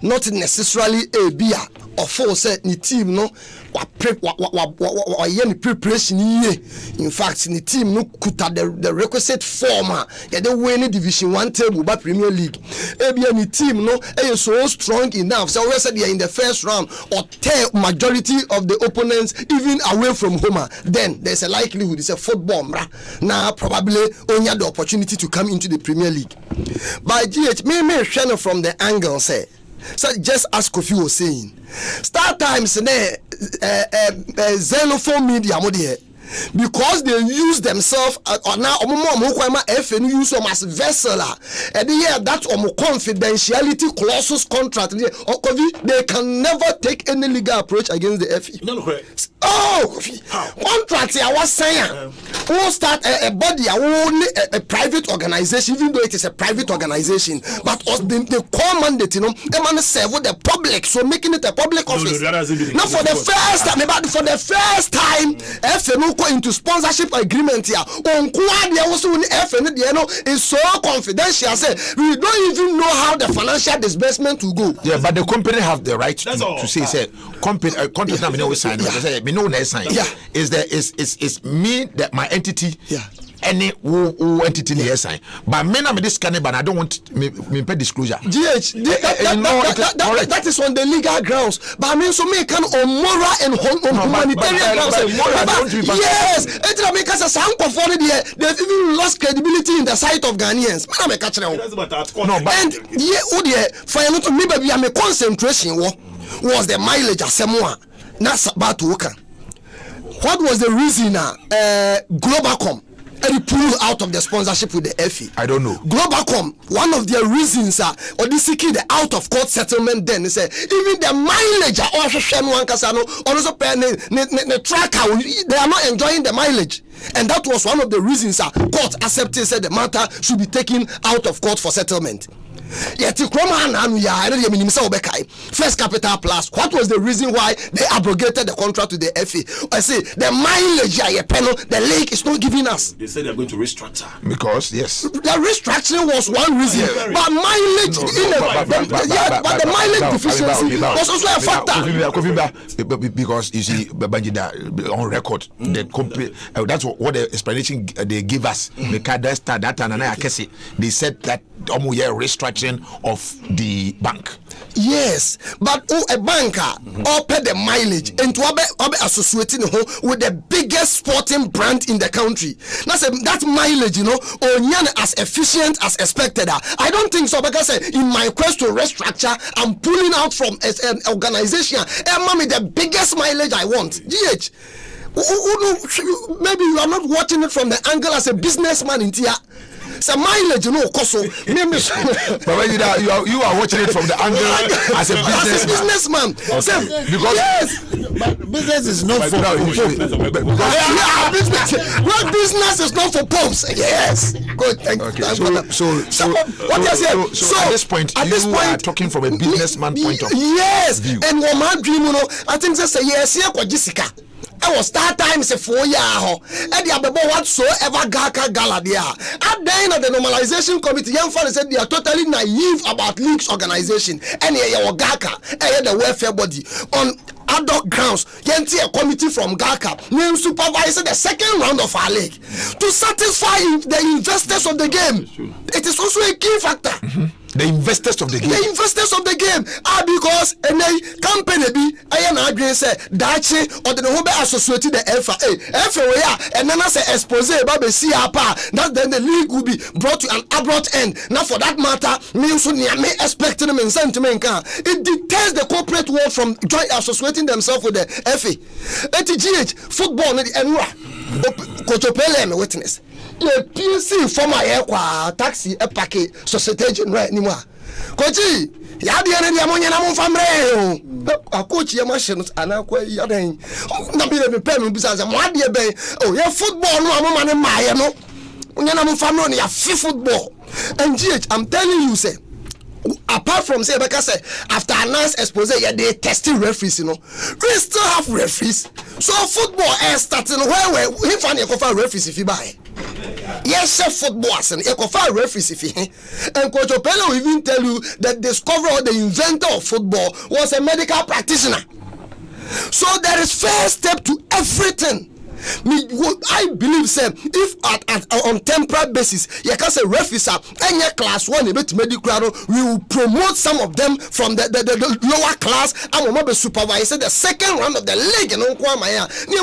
not necessarily a beer or four set ni team no wa preparation ye. In fact, the team no kuta the requisite form ya the win division 1 table by Premier League. Any team no is so strong enough. So we said they are in the first round or tear majority of the opponents even away from home. Then there's a likelihood it's a football. Now probably only the opportunity to come into the Premier League. By GH, me shine from the angle say. So just as Kofi was saying, StarTimes xenophone media because they use themselves now use them as vessel and that confidentiality clauses contract they can never take any legal approach against the FE. Oh, contract I was saying, we'll start a body, a private organization, even though it is a private organization, but the core mandate, they want to serve the public, so making it a public office. Now, for the first time, FNO go into sponsorship agreement here. On Kwadwo also FNO is so confidential. Say we don't even know how the financial disbursement will go. Yeah, but the company have the right to say company now we know we sign. We know they sign. Yeah, is me that my entity. Yeah. Any entity near sign, but me na me this can, but I don't want me pay disclosure. GH, that is on the legal grounds, but I mean so me can on moral and humanitarian grounds. Yes, it's not because a sound performed there. They've even lost credibility in the sight of Ghanaians. Man, I'm a catcher. No, but and yeah, for you to me, baby, I'm a concentration was the mileage Asempa. Not about to work. What was the reason? Globalcom. And he pulled out of the sponsorship with the FE. I don't know. Globalcom, one of their reasons or this seeking the out of court settlement then they say even the mileage also pay the tracker, they are not enjoying the mileage. And that was one of the reasons court accepted said the matter should be taken out of court for settlement. Yet First Capital Plus, what was the reason why they abrogated the contract to the FA? I say the mileage the league is not giving us. They said they're going to restructure. Because yes. The restructuring was one reason. But mileage but the mileage deficiency was also a factor. Because you see on record the company that's what the explanation they give us. They said that restructuring of the bank. Yes, but a banker or pay the mileage and to be associating with the biggest sporting brand in the country. That mileage, or as efficient as expected. I don't think so because in my quest to restructure, I'm pulling out from an organization. Mommy, the biggest mileage I want. GH. Maybe you are not watching it from the angle as a businessman in Tia. So mileage, Koso. But you are watching it from the angle as a businessman. Okay. Because yes, but business is not for business is not for popes. Yes. Good. Thank you. So at this point, you are talking from a businessman point of view. Yes. And what my dream, I think they say yes, here, Jessica. I was start time say 4 years and the abebo whatsoever Gaka Gala there. At the end of the normalization committee, young fellas said they are totally naive about leagues organization. And here Gaka, and the welfare body on ad hoc grounds. Yenti a committee from Gaka named supervisor the second round of our league to satisfy the investors of the game. It is also a key factor. The investors of the game. The investors of the game are because a company be I am agree say Dachi or the Hobe associated the FA and then I say expose baby see that then the league will be brought to an abrupt end. Now for that matter, means me expecting them in sentiment. It deters the corporate world from associating themselves with the FA. ATGH football and Coach Opele witness. The PC for my air taxi a packet society general anymore. Coachy, Yadi and Yamonia family. A coach, your machines, and I quite Yading. Not be the pen besides a Madia Bay. Oh, your football, no man in my no. Unyanam family, your football. And GH, I'm telling you, say. Apart from say because after a nice expose, they testing referees, we still have referees. So football is starting where he find a referees if you buy. Yes, football and a referees if he and Coach Opele will even tell you that the discoverer or the inventor of football was a medical practitioner. So there is first step to everything. I believe say if on temporary basis you can say referees any class 1 medical we will promote some of them from the lower class and we will supervise the second round of the league and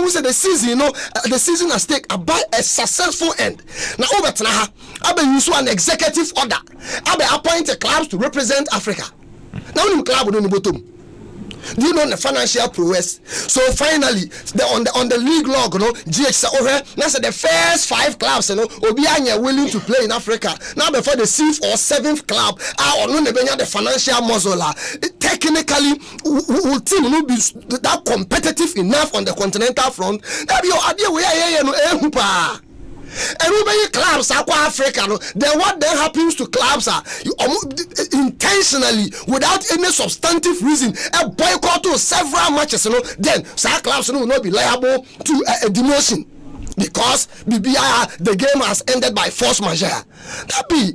we say the season the season has taken about a successful end. Now over to I use an executive order I appoint clubs to represent Africa. Now club don't bottom. Do you know the financial prowess? So finally, on the league log, you know, GH said, now the first 5 clubs, you know, Obianya willing to play in Africa. Now before the 6th or 7th club, the financial muscle. Technically, will team will be that competitive enough on the continental front. That be your idea we are and we many clubs are Africa. Then what then happens to clubs are intentionally, without any substantive reason, a boycott to several matches. Then some clubs will not be liable to a demotion because the game has ended by force majeure. That be.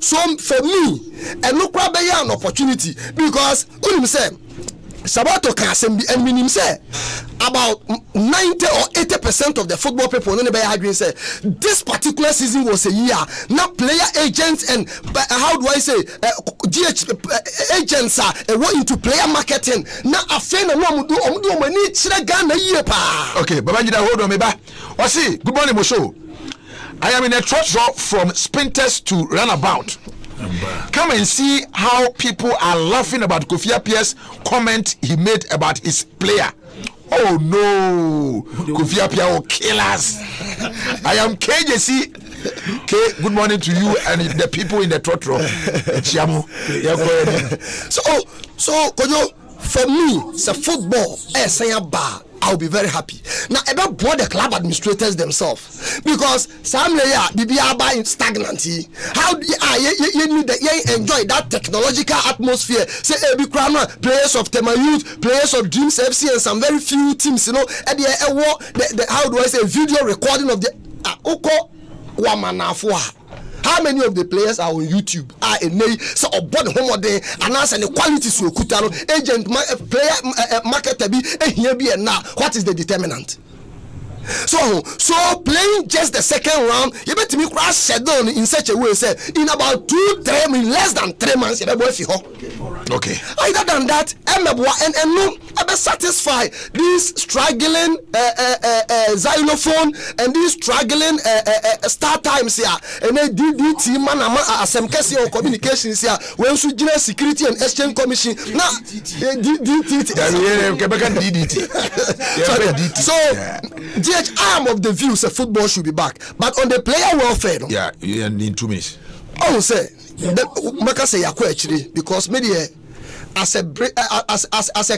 So for me, and look what be an opportunity because say Sabato can and minim say about 90 or 80% of the football people no be agree say this particular season was a year. Now player agents and how do I say GH agents are into player marketing. Now afena no do mani chire Ghana year pa. Okay, Babangida hold on me ba. Osi, good morning Mosho. I am in a trot draw from sprinters to runabout. Come and see how people are laughing about Kofi Appiah's comment he made about his player. Oh no, Kofi Appiah will kill us. I am KJC. Okay, good morning to you and the people in the trot draw. So Kojo, for me, it's a football. I'll be very happy. Now, about the club administrators themselves, because some layer BBR stagnant. How you enjoy that technological atmosphere? Say every players of Tema Youth, players of Dreams FC, and some very few teams. You know, at the how do I say video recording of the Oko Wamanafua. How many of the players are on YouTube? So about home day and the quality so kutano agent player marketer be here be now. What is the determinant? So playing just the second round, you better me crash set down in such a way say in about 2-3 in less than 3 months. Okay. Other than that, and no, I'm satisfied. This struggling xylophone and this struggling start times here, and then DDT man Asempa or communications here. When we general security and exchange commission now DDT. So I am of the view that football should be back, but on the player welfare. Yeah, you need 2 minutes. Oh, say, say actually because media as a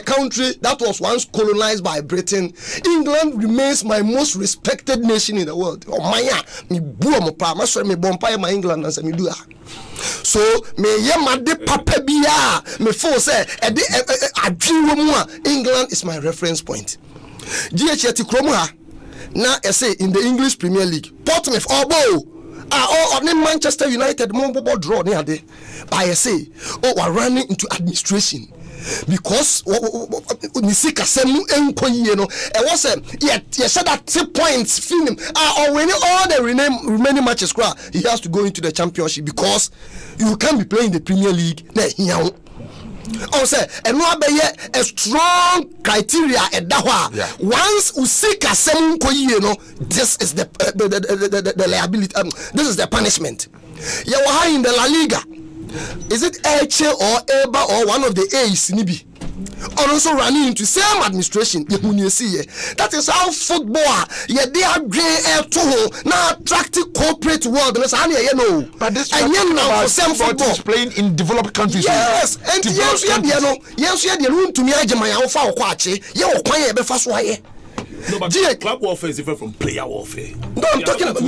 country that was once colonized by Britain, England remains my most respected nation in the world. Oh my, me boom pa, me bompa my England and me do. So me yemade papa biya me for say England is my reference point. GH Kromha. Now I say in the English Premier League, Portsmouth or Manchester United draw near there. I say we're running into administration because Nisika Semu Enkoyi, it was you said that 2 points film or winning all the remaining matches. He has to go into the championship because you can't be playing the Premier League. Oh, say, and no be a strong criteria at that. Once Usika Semunko, this is the liability. This is the punishment. You are in the La Liga. Is it H or Eba or one of the A's Nibi? Also running into same administration. That is how football. They are great too. Now attractive corporate world. But this is same football playing in developed countries. Yes, and yes, to me, no, but club warfare is different from player warfare. No, I'm talking about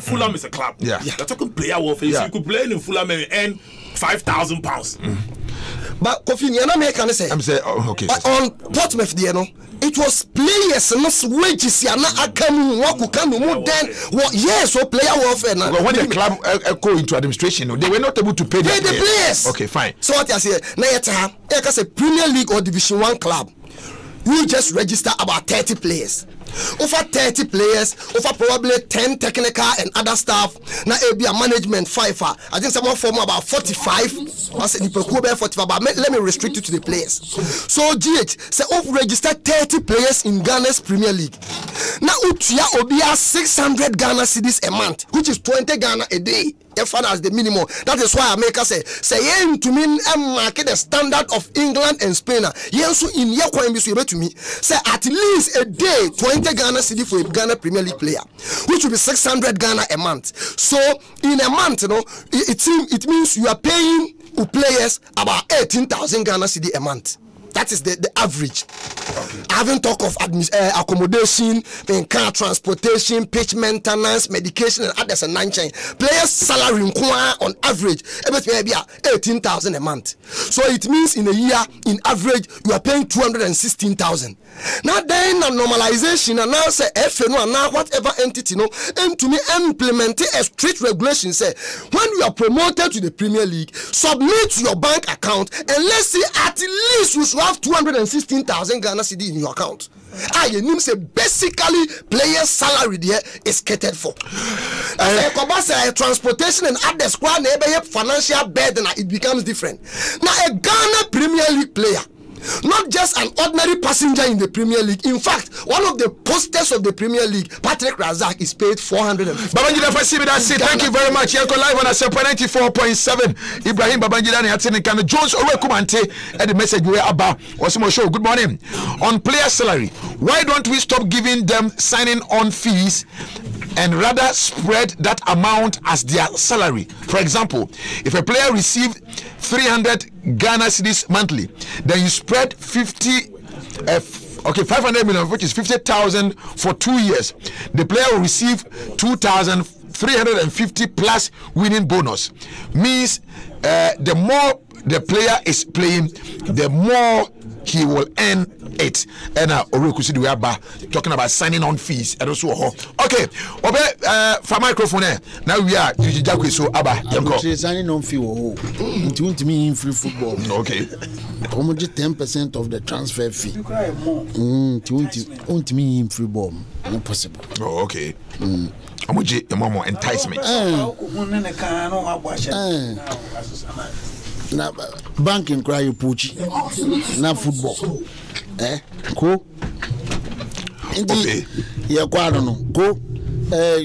Fulham is a club. Yeah, you're talking player warfare. So you could play in Fulham and earn £5,000. But Kofi, you know, me can say. I'm saying, okay. On Portsmouth, it was players and wages. Ya na akamu waku kanu more than what? Yes, so player warfare. Well, when the club go into administration, they were not able to pay the players. Okay, fine. So what I say? Now you can say Premier League or Division 1 club. You just register about 30 players. Over 30 players, over probably 10 technical and other staff. Now it be a management 5. I think someone form about 45. I said 45, but let me restrict it to the players. So GH say register 30 players in Ghana's Premier League. Now utia obia 600 Ghana cedis a month, which is 20 Ghana a day. As the minimum. That is why America say to mean market the standard of England and Spain. Yes, in your coin to me say at least a day 20 Ghana cedi for a Ghana Premier League player, which will be 600 Ghana a month. So in a month, it means you are paying players about 18,000 Ghana cedi a month. That is the average. Okay. I haven't talked of accommodation, car transportation, pitch maintenance, medication, and others. And 9 chain players' salary on average, maybe 18,000 a month. So it means in a year, in average, you are paying 216,000. Now then, a normalization and now say FNO and now whatever entity and to me implement a strict regulation. Say when you are promoted to the Premier League, submit your bank account and let's see at least you should have 216,000 Ghana cedi in your account. I mean say basically players' salary there is catered for. Transportation and other squad financial burden, it becomes different. Now a Ghana Premier League player, not just an ordinary passenger in the Premier League. In fact, one of the posters of the Premier League, Patrick Razak, is paid 450. Babangida Fasimi, that's it. Thank you very much. You're live on Asempa 94.7. Ibrahim Babangida and Hatsini Jones Orekumante and the message we are about Moshosho. Good morning. On player salary, why don't we stop giving them signing on fees and rather spread that amount as their salary? For example, if a player received 300 Ghana cedis monthly, then you spread 500 million, which is 50,000 for 2 years. The player will receive 2,350 plus winning bonus. Means the more the player is playing, the more he will earn it. And we are talking about signing on fees and also okay. For microphone now we are so signing on fee. It won't mean free football. Okay. Almost 10% of the transfer fee. It won't mean free ball. Not possible. Oh, okay. More enticement. Na banking cry puchi na football ko okay ye kwano no ko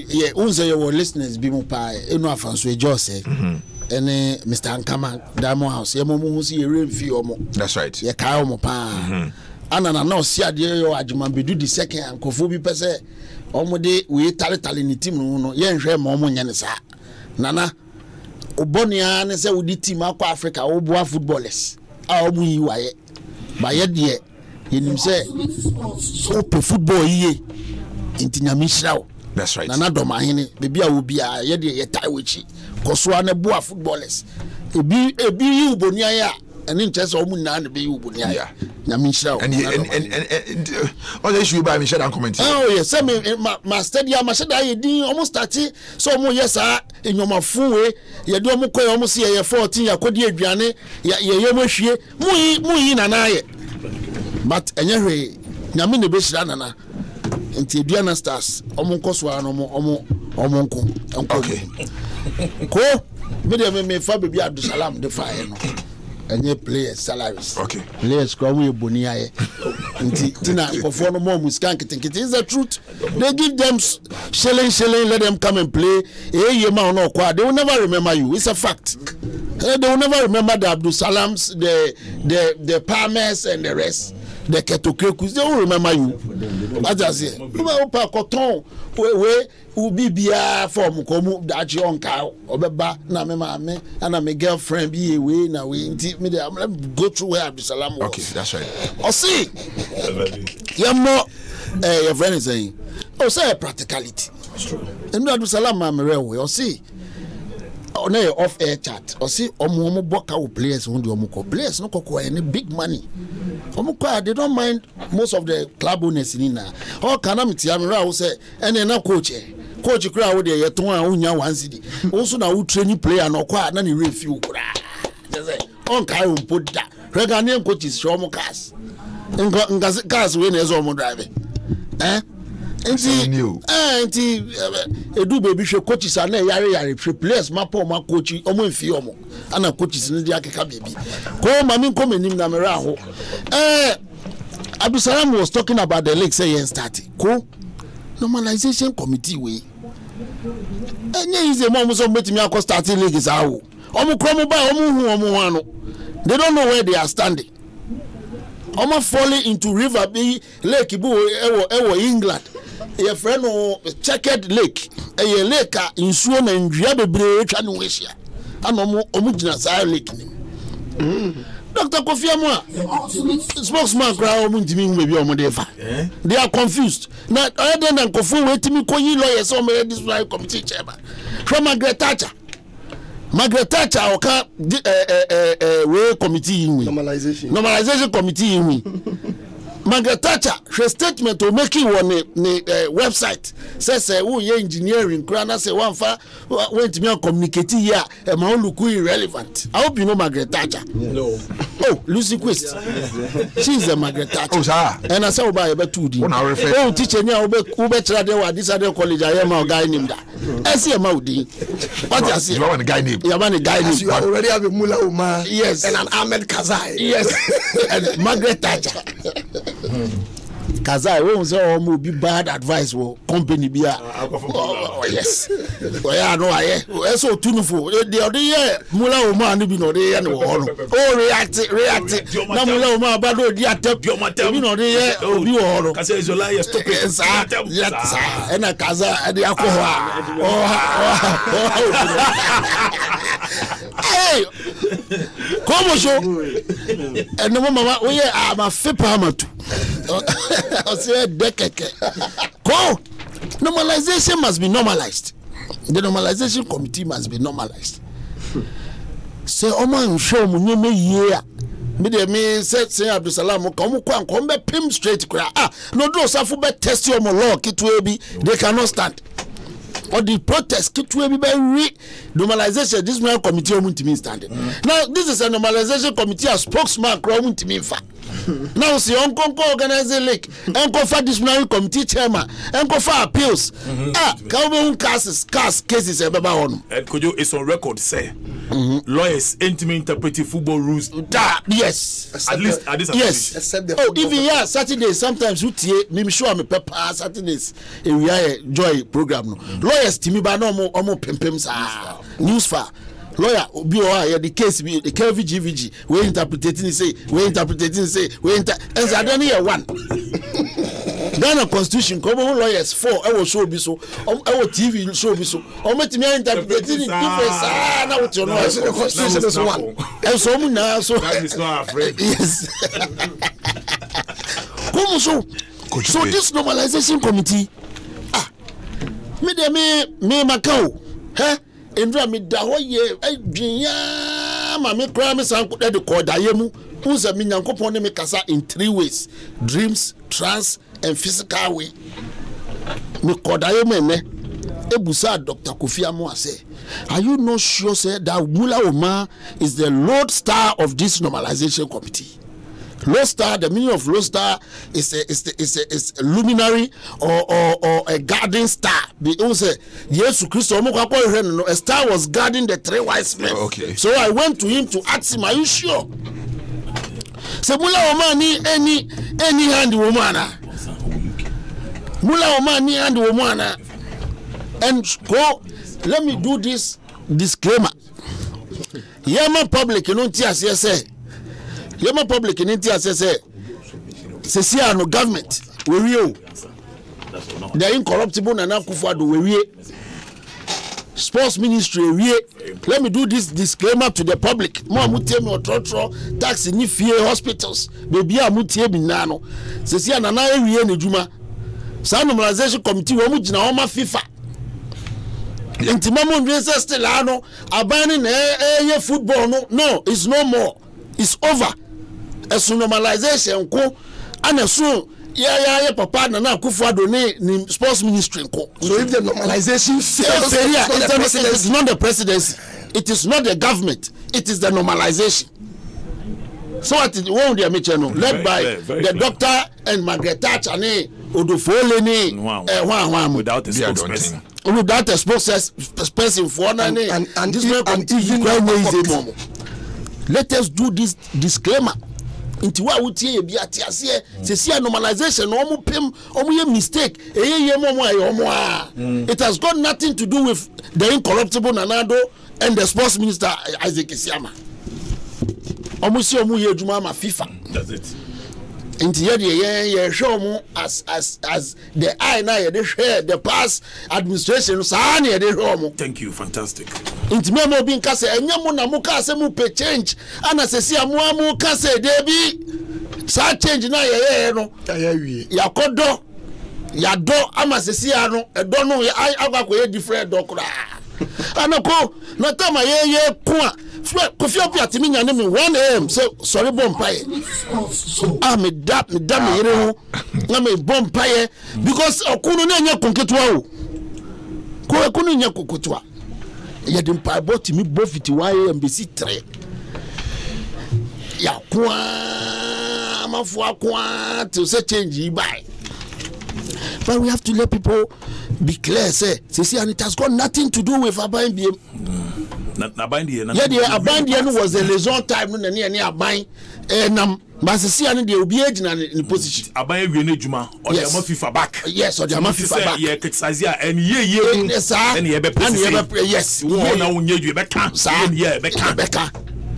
ye unse ye wo listeners bi mu pa enu afanso ejo se ene Mr. Ankama Diamond House ye mo hu si ye remfi omo. That's right. Ye kai omo pa anana na osi ade yo adwuma bedu di second ankofo bi pese omo de we tale ni team no ye nhwe ma omo nya ne sa nana Obonia ne say we team akwa Africa wo boa footballers a omu yi waye ba ye de yenim say open football yiye intinyami hirawo. That's right. Nana doma hene bebi a wo bia ye de ye tai wechi koso na boa footballers ebi yi Obonia ya and in chess omu na ne be yi Obonia ya nyami hirawo. And all the issue by me share and comment. Oh yes, say me ma stadium ma sheda ye din almost 30 so omu yesa enyoma funwe ye do omu koy omu se ye 14 yakodi aduane ye mohwie mu yi nana ye but enye hwe nyame ne be shira nana enti aduana stars omu nkoso ano omu nko. Okay. Ko me fa bebi Abdusalam de fa ye no enye players salaries. Okay. Players kwa we boni aye. Nti tina kofo no mo muskan kitinkiti is the truth. They give them shilling, let them come and play. They will never remember you. It's a fact. They will never remember the Abdusalams, the Palmers and the rest. The Ketokekus, they will remember you. I just say, we be bia form komu that young cow obeba na me mama and my girlfriend be away na we me go through where Abdusalam was. Okay, that's right. Oh see, you're more your friend is saying, oh say practicality. And Abdusalam ma me or see. On a off air chat or see omo boka wo players who do omo players no koko any big money. Omo they don't mind most of the club owners in na. All calamity amira wo say any na coach kra wo dey yeton a unya 1 cedi. Also na wo training player no kwa na ni review kra. Just say on kai wo put da. Regane coaches show omo cars. Nga cars we na ezo omo drive. Enti edu baby hwe coaches na yare players mapo ma coach omo mfi omo ana coaches ni dia keka baby ko mami ko menim na mera ho Abdusalam was talking about the league say yen start ko normalization committee we enye is a mom so metimi akọ starting league is awo omo kro mo ba omo hu omo hu ano they don't know where they are standing omo falling into river be lake bu ewo England your friend no checked lake a lake insuo na ndua bebre twa no wehia ana omo gina sa lake ni Dr. Kofi Amwa, spokesman crowd omo ntimi hu be omo dey fa they are confused na other than Kofi wetimi koyi lawyers omo disciplinary committee chairman from Margaret Thatcher oka we committee in normalization committee in Margaret Thatcher her statement to make it on the website says who ye engineering krana say one fa went me communicate here e ma look irrelevant. I hope you know Margaret Thatcher. No. Oh, Lucy Quist. She's a Margaret Thatcher. Oh, sir. And I say oba e be 2D. Oh, teacher nya obe try dey wa this other college I am guy named that. I see a Maudi. What you say? You want a guy name? You want a guy name? You already have a Mullah Umar. Yes. And an Ahmed Kazai. Yes. And Margaret Thatcher. Kazai we say o mo be bad advice wo company bia. Oh yes. O ya no aye. E so tunufo. The other year Mullah Umar no bi no dey here no ho no. Oh react. Na Mullah Umar ba do di atep. Bi no dey here obi ho no. Kazai is your liar stupid. Yes. And Kazai dey akọ Hey, come on, show. And no mama, we are a fipamatu. I said, go. Normalization must be normalized. The normalization committee must be normalized. Say, oh man, show me year. Me said, say Abdul Salam, come be pim straight. No, do safu be test your law. They cannot stand. Or the protest keep to be normalization. This man committee won't mean standing. Now this is a normalization committee. A spokesman won't mean fa. Now see Uncle organize lake. Uncle for disciplinary committee chairman. Uncle for appeals. Cases ever on. And could you is on record say lawyers intimate interpreting football rules? Yes. At least at this. Yes. Oh, even yeah, Saturdays sometimes we me sure me pepper Saturdays. We are joy program no. Lawyers timi ba no omo pempem sa news fa lawyer obi o ya the case be the KVGVG we interpreting say and so here one Ghana constitution come on lawyers 4 I will show be so I will TV show be so o metimi interpreting difference na what you know the constitution is one and so na so that is not afraid. Yes. Come so this normalization committee me makao endra me da ho ye adwenya ma me kra me san ko de ko da ye mu unsa me nyankopon ne me kasa in 3 ways: dreams, trance and physical way. Me ko da ye me ne ebusa Dr. Kofi Amwa say, are you not sure say that Mullah Umar is the lodestar of this normalization committee? Lodestar, the meaning of lodestar is a luminary or a guarding star. Because Jesus Christ, a star was guarding the 3 wise men. Okay. So I went to him to ask him, are you sure? So Mullah Umar need any hand woman. Mullah Umar need hand woman. And go, let me do this disclaimer. Yama public, you know, say. Yama public in India says, no government, we real. The incorruptible and Kwadwo we sports ministry we. Let me do this disclaimer to the public. Mo amutemi otrotro tax ni fie hospitals. Baby amutemi nano. Sesia na we ne djuma. Sa normalization committee wo mu gina wo ma FIFA. Enti mamo ndwese still ano abani na football no, it's no more. It's over. As normalization ko and so yeah papa na Kwadwo ni sports ministry ko. So if the normalization fails, it's not the presidency, it is not the government, it is the normalization. So what is one they mention led by the doctor and Margaret Thatcher ni Odofole ni without a spokesperson. Without a spokesperson for and this man committee. Let us do this disclaimer. Inti wa wutie ye bi ate ase se normalization no omo pem omo ye mistake ye momo ayo omo a. It has got nothing to do with the incorruptible Nanado and the sports minister Isaac Isiama. Omo si omo ye adwuma ma FIFA. That's it. Inti ye show mo as the eye na ye de share the past administration sa na ye de show mo. Thank you, fantastic. Inti me mo bi nka se enya mo na mo ka se mo pe change ana se si amu ka se de bi sa change na ye no yakodo yado ama se si ano edo no agwa ye different do kra anako na tama ye ko a Kofi Atimi nyane me 1 AM say sorry bompaye me yere ho na me bompaye because okunu na nya konketua o ko okunu nya kokotua ye dem pa bot mi bo 51 AM BC 3 ya kwa mafu akwa to say change buy. But we have to let people be clear say and it has got nothing to do with Aban BM. Abandia was a liaison time no na ne aban nam basisi ane de obi agina ne position aban wie ne djuma o de ma FIFA back. Yes, o de ma FIFA back. Ye criticize ya en ye e be presi. Yes, wo na wo nye dwe be ka ye be ka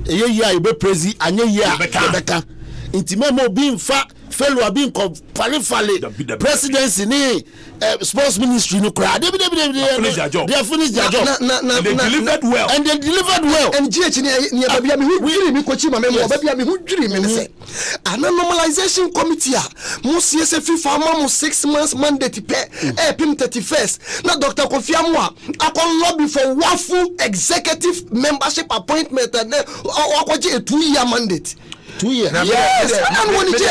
ye be presi anye ye be ka intime mo bi mfa fellow abi ko fale presidency ni sports ministry no cry they finish their job and they delivered well and GH ni babia me hu dwiri mi kochi ma me mo babia me hu dwiri me say ana normalization committee a mo CSF FIFA ma mo 6 months mandate pe pim 31st na Dr. Kofi Amwa akon lobby for wafu executive membership appointment and akwaje a 2-year mandate. 2 years. Yes. And when it is,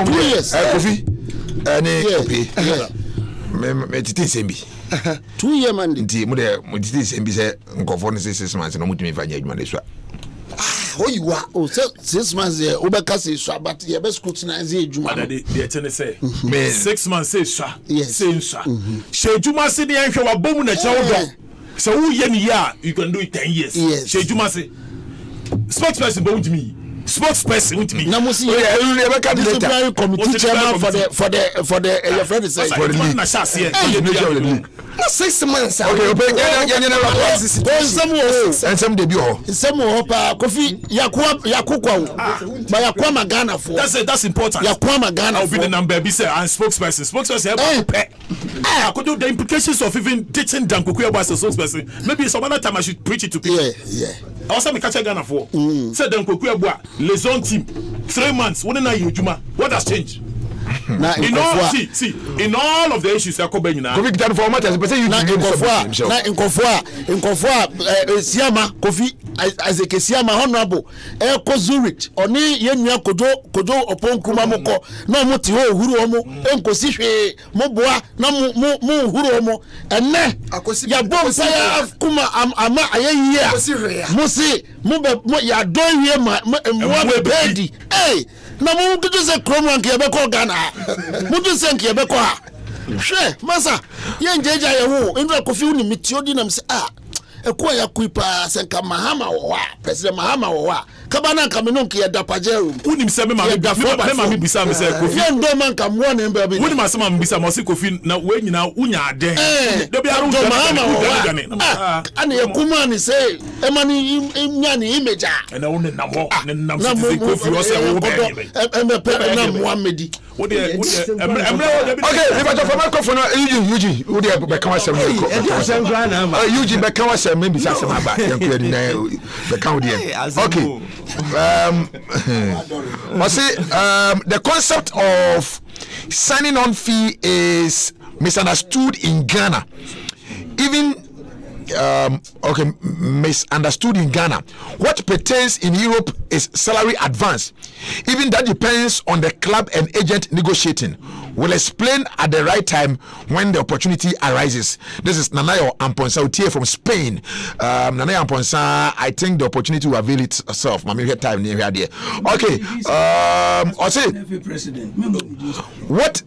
2 years. Kofi. Me titi sembi. 2 year mandate. Nti mo titi sembi say nkofo ne 6 months na mutumi fanya adwuma de so. Oh you are. Oh 6 months there. Obeka say so but you be scrutinize adwuma. But the tell say 6 months say so. Yes. Say so. She adwuma say dey hwe wa bomu na chawo do. So who ye ni ya you can do it 10 years. Yes. She adwuma say spokesperson but with me. Spokesperson with me. Namusi disciplinary committee chairman for the your friend is saying for the league. Na 6 months. Okay, some dey be ho. Some pa Kofi yakukwa ba yakwa magana for. That's important. Yakwa magana. I'll be the number be say and spokesperson I could do the implications of even dating Dankoku as a spokesperson. Maybe some other time I should preach it to people. Yeah. I also me catch Ghana for. Said Dankoku Abua liaison team 3 months. What has changed? In all of the issues that come now. Kofi kitan for matters but say you in Siama Kofi Isaac Siama honorable ko Zurich oni yenua kojo opon kuma moko na mo ti ho huru omo enkosi hwe mo boa na mo huru omo enne ya bom saya kuma ama ayeyia mo si mo ya do wie mo bedi na mo kutu se kromwan ke be ko Ghana mutu se nke be ko ha hwe masa ye njeja ye ho ndra Kofi uni mitiodi na mse eko ya kuipa senka Mahama wo wa president Mahama wo wa kabana kameno nke ya dapajeru uni mse me ma me bisa me se Kofi ndo man kam wo ne mba bi uni ma se ma bisa mo se Kofi na we nyina unya ade do bi aru Mahama wo wa ana ye kuma ni se e mani nyani imeja na uni na mo ne nam se Kofi wo se wo be embe na Muhammadi okay if I talk for microphone Eugene wo dey be kan asem Eugene be kan asem me bisa asem aba yanko di na be kan wo dey okay the concept of signing on fee is misunderstood in Ghana. Even misunderstood in Ghana. What pertains in Europe is salary advance. Even that depends on the club and agent negotiating. We'll explain at the right time when the opportunity arises. This is Nanayo Amponsa Utie from Spain. Nanayo Amponsa, I think the opportunity will avail itself. Maybe time near here. Okay. What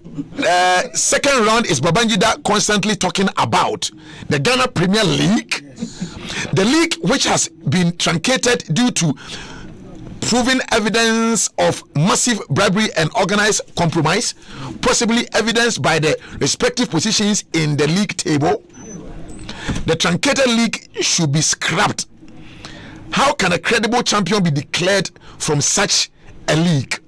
second round is Babangida constantly talking about? The Ghana Premier League. The league which has been truncated due to proving evidence of massive bribery and organized compromise, possibly evidenced by the respective positions in the league table. The truncated league should be scrapped. How can a credible champion be declared from such a league?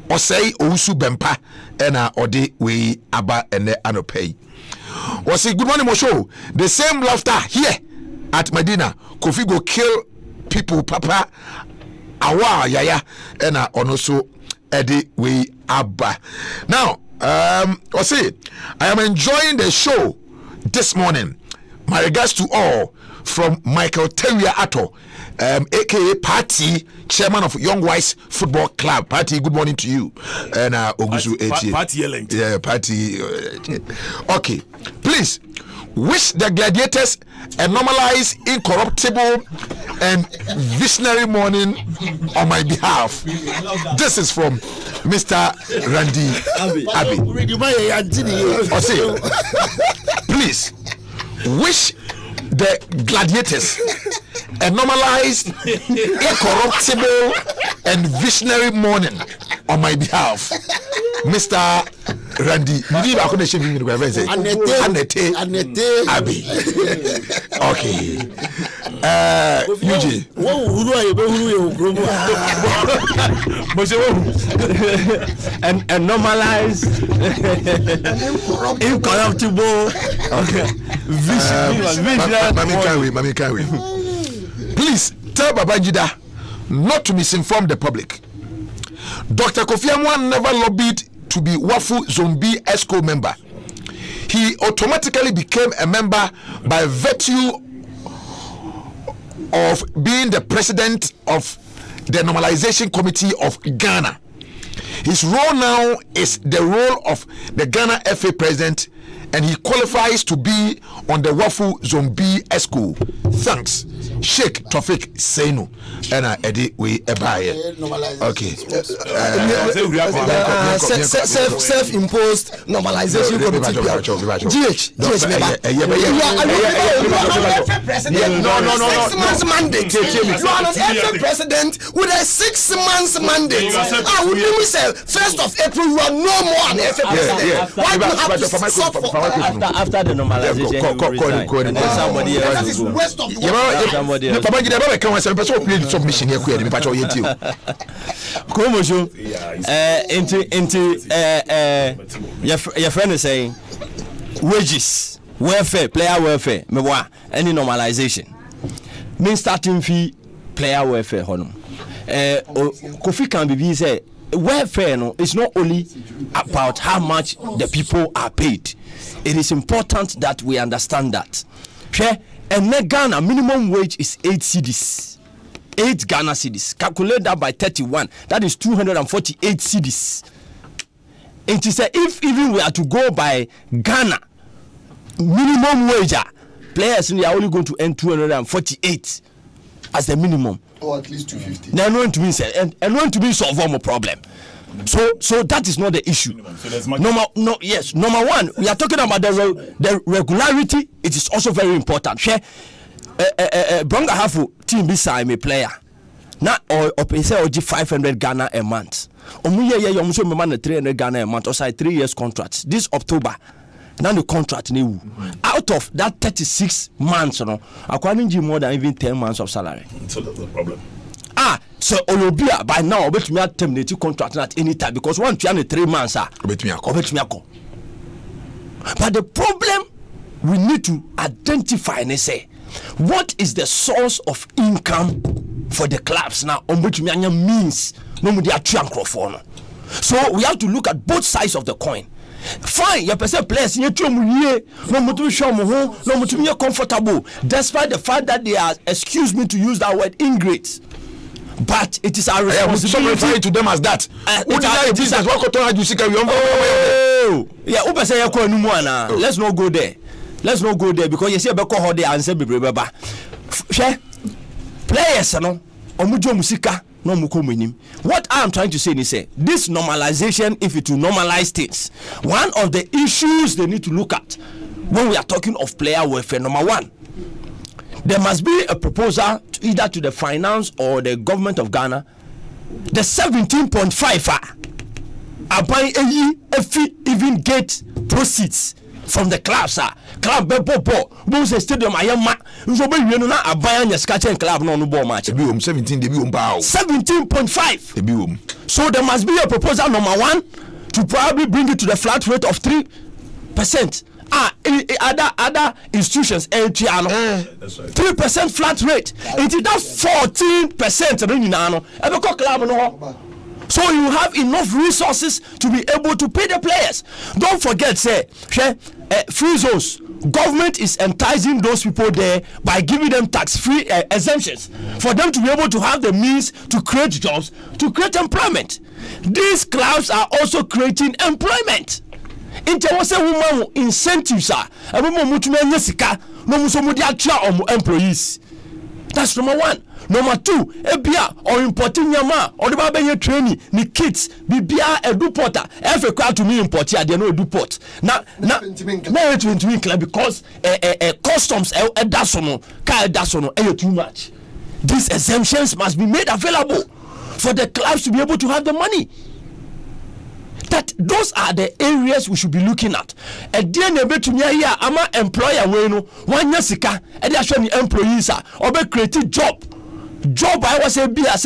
Or say Ousu Bempa and Ode we Aba and Anopay. Or say good morning Mosho. The same laughter here at Medina. Kofi go kill people, Papa. Awa Yaya and also Eddie we Abba. Now, or say I am enjoying the show this morning. My regards to all from Michael Teria Ato, aka Party, chairman of Young Wise Football Club. Party, good morning to you. And Ogusu Party yelling. Yeah, Party. Okay, please wish the gladiators a normalized, incorruptible, and visionary morning on my behalf. This is from Mr. Randy Abbey. Please wish the gladiators a normalized, incorruptible, and visionary morning on my behalf. Mr. Randy, Abbey. Okay. UG. And normalized, incorruptible, Mami Kawi. Please tell Babangida not to misinform the public. Dr. Kofi Amwan never lobbied to be Wafu Zombi ESCO member. He automatically became a member by virtue of being the president of the Normalization Committee of Ghana. His role now is the role of the Ghana FA president, and he qualifies to be on the Wafu Zombi ESCO. Thanks, Sheikh Tofik Seinu. And Eddie we ebaye. Okay. Self-imposed normalization committee. No. 6 months mandate. You are an FA president with a 6 months mandate. I would even say 1st of April you are no more an FA president. Why do you have to stop for after the normalization? And then somebody else will go. Somebody else. Submission here, query me, but you're into your friend is saying wages, welfare, player welfare, any normalization mean starting fee, player welfare. Kofi can be say welfare. No, it's not only about how much the people are paid. It is important that we understand that. And Ghana minimum wage is 8 cedis. 8 Ghana cedis. Calculate that by 31. That is 248 cedis. It is if even we are to go by Ghana minimum wage, players are only going to earn 248 as the minimum. Or at least 250. They are going to be and going to be solve a problem. So that is not the issue. Number one, we are talking about the regularity. It is also very important. Bronga Hafu team beside me player. Now or pay say 500 Ghana a month. You almost man 300 Ghana a month or say 3 years contract. This October. Now the contract new. Out of that 36 months, acquiring more than even 10 months of salary. So that's the problem. So Olobia by now bet me terminate contract at any time because once you have 3 months bet me. But the problem we need to identify and say what is the source of income for the clubs now on which means no so we have to look at both sides of the coin. Fine, your person players no comfortable despite the fact that they are, excuse me to use that word, ingrates. But it is our responsibility. Referring to them as that. Let's not go there. Let's not go there because you see about how they answer baba. Players, no, musika, no mukominim. What I am trying to say is this normalization, if it will normalize things, one of the issues they need to look at when we are talking of player welfare, number one, there must be a proposal either to the finance or the government of Ghana the 17.5 aban eyi efi even get proceeds from the clubs club bebo bo say stadium ayema nso be wienu na aban anya skachen club no no ball match be 17 dey be 17.5 dey be so there must be a proposal number 1 to probably bring it to the flat rate of 3%. Other institutions LTR 3% flat rate. It is that 14% club no. So you have enough resources to be able to pay the players. Don't forget, free zones. Government is enticing those people there by giving them tax-free exemptions for them to be able to have the means to create jobs, to create employment. These clubs are also creating employment. Interwase woman incentives employees. That's number 1. Number 2, ebia or importing yama or the baby training ni kids bibia edu porter every crowd to me import here they no do port na because customs too much. These exemptions must be made available for the clubs to be able to have the money. That those are the areas we should be looking at. A dear neighbor to me here, I'm an employer. One year sika, and they are showing employees or be creative job. I was a beer, I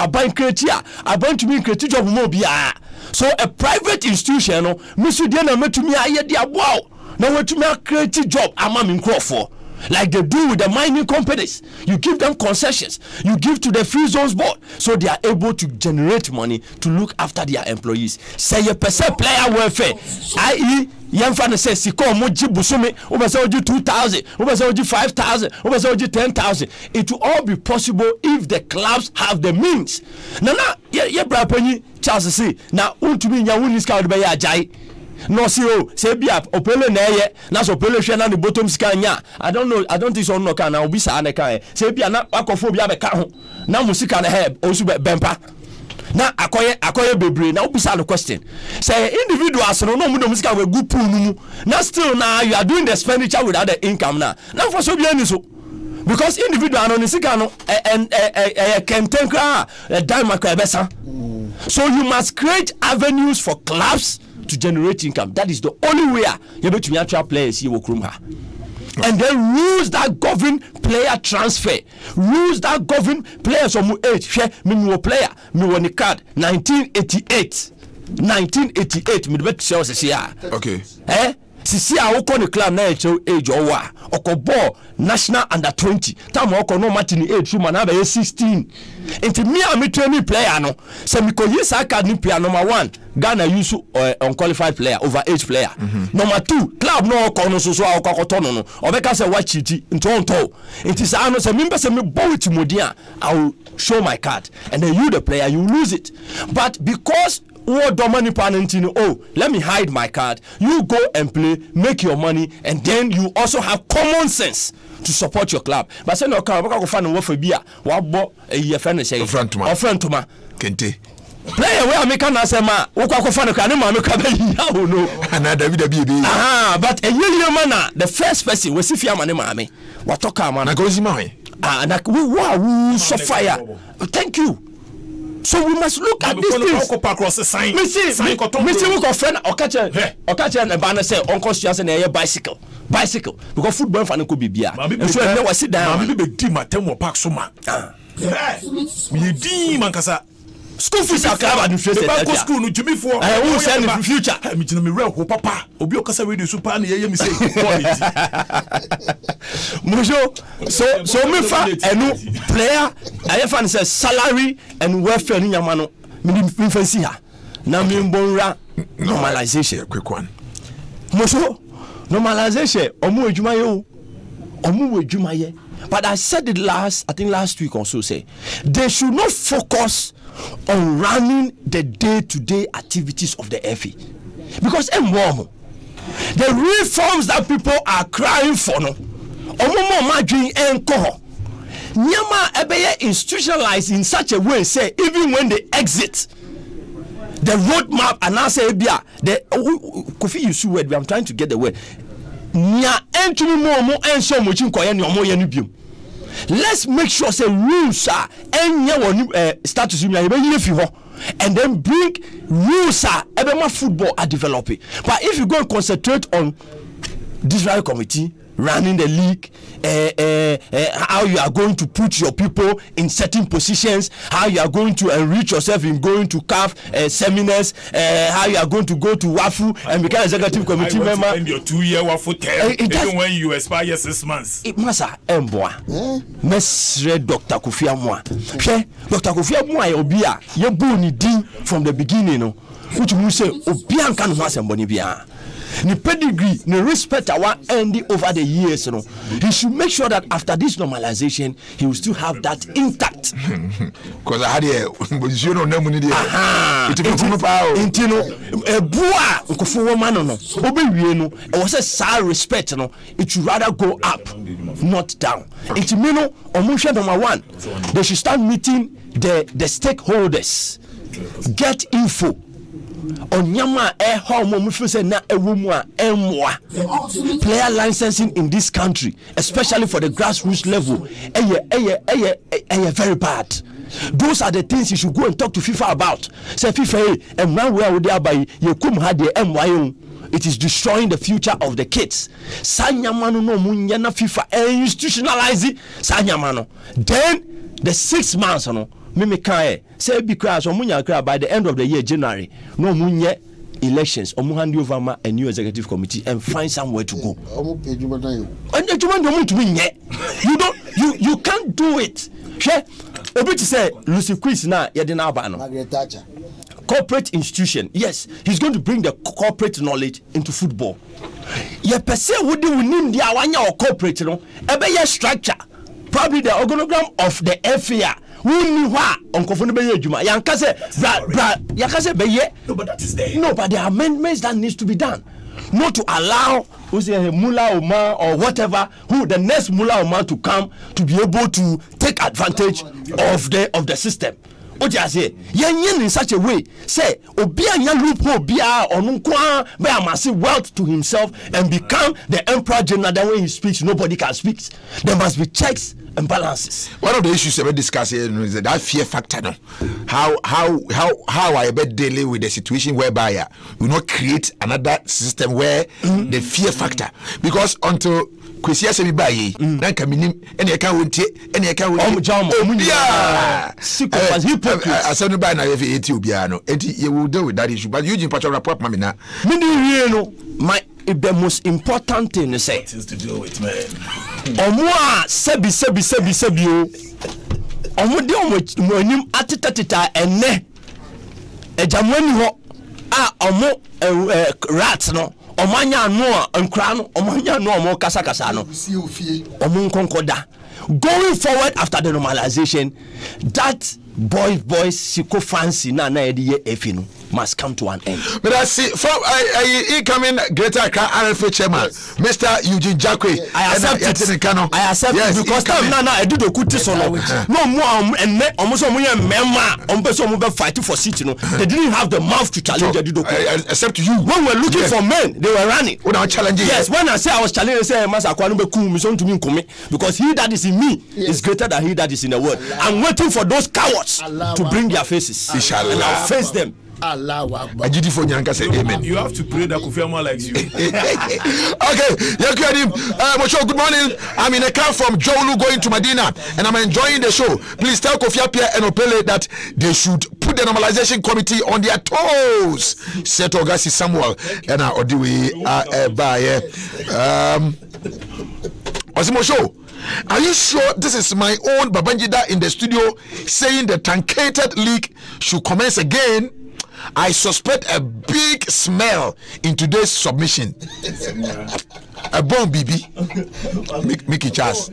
buy creative, I buy to me creative job more beer. So a private institution, Mr. Diana, to me, I hear their wow. Now, to me, a creative job, I'm in for. Like they do with the mining companies. You give them concessions. You give to the free zones board. So they are able to generate money to look after their employees. Say a percent player welfare. I.e. Yamfana says, Siko Moji Busumi, Obasoji 2,000, Obasoji 5,000, Obasoji 10,000. It will all be possible if the clubs have the means. Now, Braponi, Charles say, now, Untumi Yawunis Kaudbaya Jai. No, say be up opele na ye na so opele hwe na the bottom skanya. I don't think so no can na obi sa na kan say be na akofo bia be ka ho na musika na help osu bempa na akoye bebre na obi sa the question say individuals no mu musika we gu pool nu na still now you are doing the expenditure without the income na for so bia ni so because individual no nisika no kenten kra dime ka besa. So you must create avenues for clubs to generate income. That is the only way you're going to be actual players here. And then rules that govern player transfer, rules that govern players from age. Me player, me won the card 1988. Me bet sales here. Okay. Sisi a woko the club na age owa okobo national under 20 time woko no matini age man na be 16 into me a me training player no so me ko use academy player number 1 Ghana use unqualified player over age player. Number 2 club no woko no so akokoto no obeka say wa chiti ntonto it is ano say me bow it modia I will show my card and then you the player you lose it. But because let me hide my card. You go and play, make your money, and then you also have common sense to support your club. But say no club, go find a for beer. What bought a friend say? Friend to my Kente. Player where American Asempa, what go find a canema no. But a year man, the first person was if you are what talk man? I go see my wow, so fire. Thank you. So we must look at this thing. Me friend Okacha and Banner say Uncle Stias and bicycle because football fan could be beer. And so I never sit down. Maybe be my temple park so man. Me di mankasa. School fees are covered in the school no Jimmy for I will send in the future. Me jina me real papa. Obi okasa radio super na ye me say quality. Mojo so me fa enu player I fan say salary and welfare ni nyama no me fancy ha na me mbonra normalization quick one. Mojo normalization omo edwuma ye but I said it last week or so say they should not focus on running the day-to-day activities of the FA because the reforms that people are crying for no Nyama ebeye institutionalized in such a way say even when they exit the roadmap and I say bia the Kofi use word I'm trying to get the word nya entumi mo enso mo chin koye ne omo ye no biom let's make sure say rules are status and then bring rules are football are developing. But if you go and concentrate on this right committee running the league, how you are going to put your people in certain positions, how you are going to enrich yourself in going to CAF seminars, how you are going to go to WAFU and become executive committee member. And your 2-year WAFU term, even when you expire 6 months. It must Mesre Dr. Kofi Amwa. Dr. Kofi Amwa obia ye bu ni din from the beginning, no. Which means say obia kan ho asemboni bia. The pedigree, the respect our ending over the years, you know. He should make sure that after this normalization, he will still have that intact. Because I had a you know, no money there. It was a sad respect, you know. It should rather go up, not down. It's number one. They should start meeting the stakeholders, get info. Onyama player licensing in this country, especially for the grassroots level, very bad. Those are the things you should go and talk to FIFA about. Say FIFA, and now where would they buy you come had the MYO? It is destroying the future of the kids. Sanyamano no munyana FIFA institutionalize it. Sanyamano. Then the 6 months, no. Mimi kae say because omunya kra by the end of the year January no munye elections omu hand over a new executive committee and find somewhere to go. You can't do it. Obi to say Lucy Quiz na yedina ba no. Corporate institution, yes, he's going to bring the corporate knowledge into football. Ye pese wodi unim dia wanya or corporate no ebe ye structure, probably the organogram of the FA. No, but that is there. No, but there are amendments that needs to be done. Not to allow who's a Mullah Omar or whatever, who the next Mullah Omar to come to be able to take advantage of the system. What you say? Yen in such a way, say, Obia loophole bia or nunkwa by a massive wealth to himself and become the emperor general. That way he speaks, nobody can speak. There must be checks and balances. One of the issues we discuss here is that fear factor. No? How I bet dealing with the situation whereby we not create another system where the fear factor, because until Kwesi se bi baye na ka minim ene ka wontie ene ka wontie asanu ba na ye eti obia no enti ye will deal with that issue, but you patch report mama na me dey no my the most important thing is say is to deal with, man. Omo a sebi o omo de omo anim atetateta ene ejamani ho a omo rat no omanya no nkra no omanya no omo kasa no omo nkonkoda. Going forward after the normalization, that boys siko fancy na edi efinu must come to an end. But I see from incoming Greater Accra RFA chairman, Mr. Eugene Jacque. I accept it. I accept it because now I do the kuti solo. No more and almost member fighting for seat. They didn't have the mouth to challenge the except you. When we were looking for men, they were running. When I was challenging. Yes, when I say I was challenging, say Master Kwanube to me because he that is in me is greater than he that is in the world. I'm waiting for those cowards to bring their faces. Inshallah. And I'll face them. Allah Akbar. Amen. You have to pray that Kofi Amwa likes you. Okay, Mosho, good morning. I'm in a car from Jolu going to Medina and I'm enjoying the show. Please tell Kofi Apia and Opele that they should put the normalization committee on their toes. Said August Samuel and Odiwe by Mosho. Are you sure this is my own Babangida in the studio saying the truncated league should commence again? I suspect a big smell in today's submission. A bomb, BB. Mickey Charles.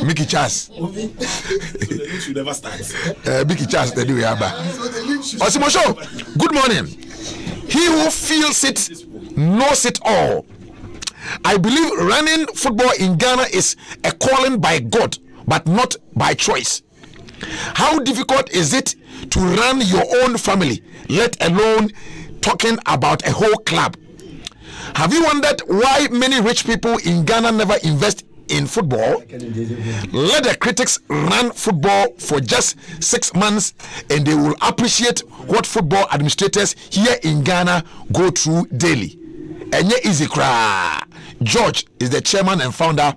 Mickey Charles. You never start. Mickey Charles, the new Yaba. Osimosho, good morning. He who feels it knows it all. I believe running football in Ghana is a calling by God, but not by choice. How difficult is it to run your own family, let alone talking about a whole club? Have you wondered why many rich people in Ghana never invest in football. Let the critics run football for just 6 months and they will appreciate what football administrators here in Ghana go through daily. Enye easy cry. George is the chairman and founder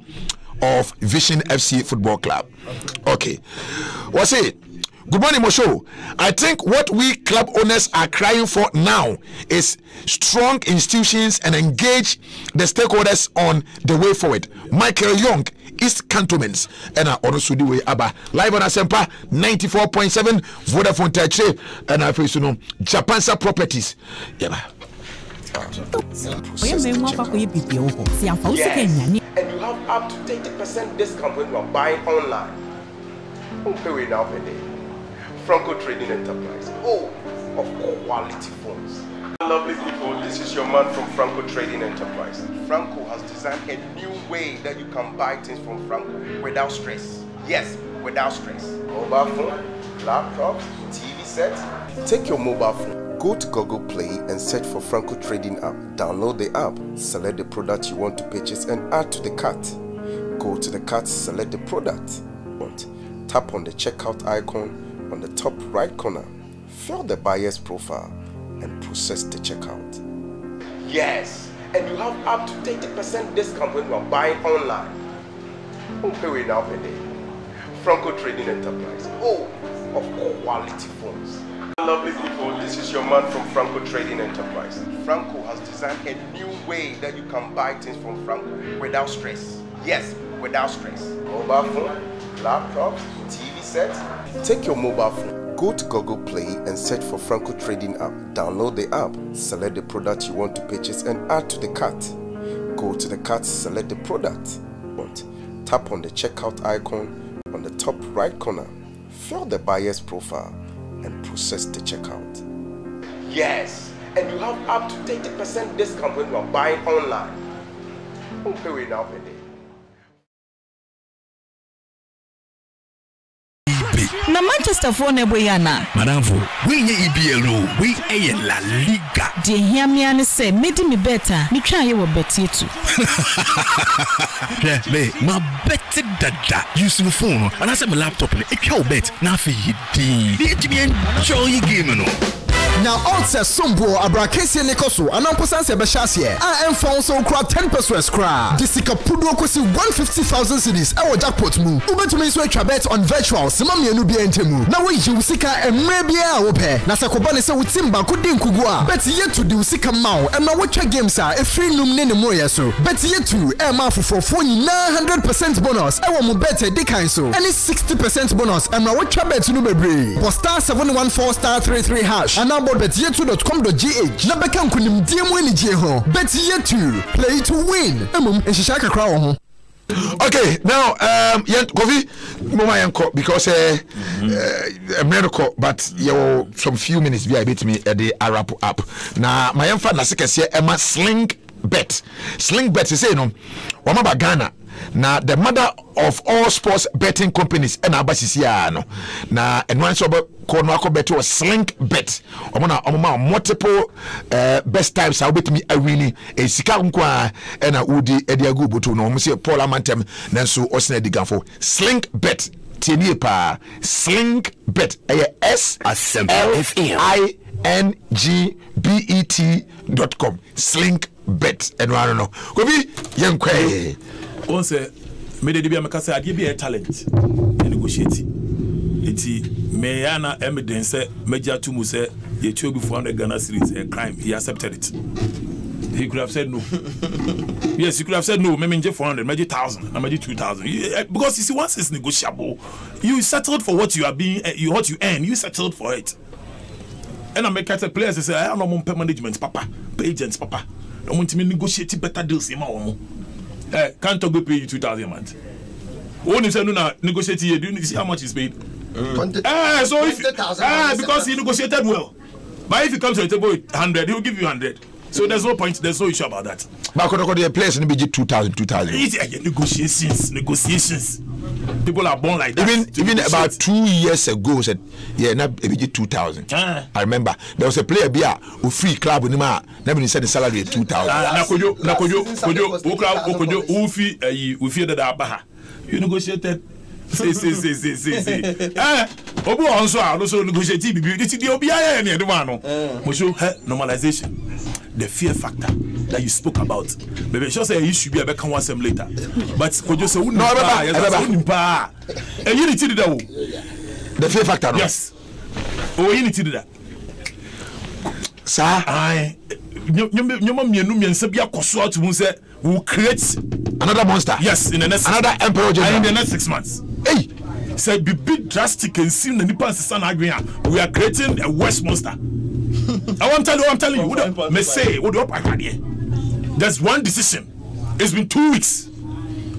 of Vision FC Football Club. Okay. What's it? Good morning, Mosho. I think what we club owners are crying for now is strong institutions and engage the stakeholders on the way forward. Michael Young, East Cantonments, and I also do way Abba live on Asempa 94.7 Vodafone Tache and I face Japansa Properties. Yeah. Yes, and you have up to 30% discount when you are buying online. Who pay now per day? Franco Trading Enterprise. Oh, of quality phones. Lovely people, this is your man from Franco Trading Enterprise. Franco has designed a new way that you can buy things from Franco without stress. Yes, without stress. Mobile phone, laptops, TV sets. Take your mobile phone. Go to Google Play and search for Franco Trading app. Download the app, select the product you want to purchase and add to the cart. Go to the cart, select the product you want. Tap on the checkout icon on the top right corner. Fill the buyer's profile and process the checkout. Yes, and you have up to 30% discount when you are buying online. Who pay now per day? Franco Trading Enterprise. Oh, of quality phones. Lovely people, this is your man from Franco Trading Enterprise. Franco has designed a new way that you can buy things from Franco without stress. Yes, without stress. Mobile phone, laptops, TV sets. Take your mobile phone. Go to Google Play and search for Franco Trading app. Download the app, select the product you want to purchase and add to the cart. Go to the cart, select the product you want. Tap on the checkout icon on the top right corner. Fill the buyer's profile and process the checkout. Yes, and you have up to 30% discount when you are buying online. Who pay now per day? Na Manchester for Neboyana. Madam, we EBL, we a La Liga. De hear me and say, made me better. Me try you bet you too. Yeah, my betted dada using the phone and I said my laptop and a cow bet. Now for you, enjoy game. Now answer Sumbo Abrakesi Nikoso and Amposan Sebashasie. I am found so crowd 10% scrap. This is a Pudo Kosi 150,000 cities. Our jackpot move. Uber to me switch a bet on virtual. Simami and Nubi and Temu. Now we use Sika and maybe our pair. Nasakobani say with Simba couldn't Kugua. Bet yet to do Sika Mao and my watcher games are a free num nene moya so. Bet yet to Emma for 900% bonus. I want better Dikai so. And it's 60% bonus and my watcher bet to Nubebre. For star 714 star 33 hash. And now betyetu.com.gh na beka nkunim diemu ani je ho betyetu play to win and shishaka crowd ho. Okay, now Kofi mama yanko because medical but you some few minutes be bit me the wrap up na my yamfa na sekese Emma sling bet say no wama Ghana na the mother of all sports betting companies and abasisia no na enwan so kono akobet was sling bet omona multiple best times how bet me awini e sika nko a na udi ediagu boto no say Paul Amantem nanso osna diganfo sling bet tienie pa sling bet SLINGBET.com sling bet and I don't know Kobi yenkwe on say me de bia meka say ade bia talent negotiate eti me yana evidence say meja to mu say ye tue bi 400 Ghana cedis a crime he accepted it. He could have said no. Yes, he could have said no. Maybe 400, maybe 1,000, maybe 2,000. Because you see, once it's negotiable, you settled for what you are being, what you earn. You settled for it. And I make a players say, I don't want pay management, papa, pay agents, papa. I want to negotiate better deals. Can't go pay you 2,000 a month. When you say no, negotiate here, do you see how much is paid? So if because he negotiated well, but if he comes to the table with 100, he will give you 100. So there's no point, there's no issue about that. But the players in the BG 2000. Negotiations. People are born like that. Even about 2 years ago, said, yeah, not BG 2000. I remember there was a player who free club in Nima, never said the salary at 2000. We fear that Abaha. You negotiated. Say. Obu also negotiate BB. This is the OBI and the one. Normalization. The fear factor that you spoke about. Maybe just say you should be able to come some later. But for just a no, and you need to do that. The fear factor. Yes. Oh, you need to do that. Sir, will create another monster. Yes, in the next another emperor general in the next 6 months. Hey, say be big drastic and see the Nippon San Agria. We are creating a West monster. I'm telling you, there's one decision. It's been 2 weeks.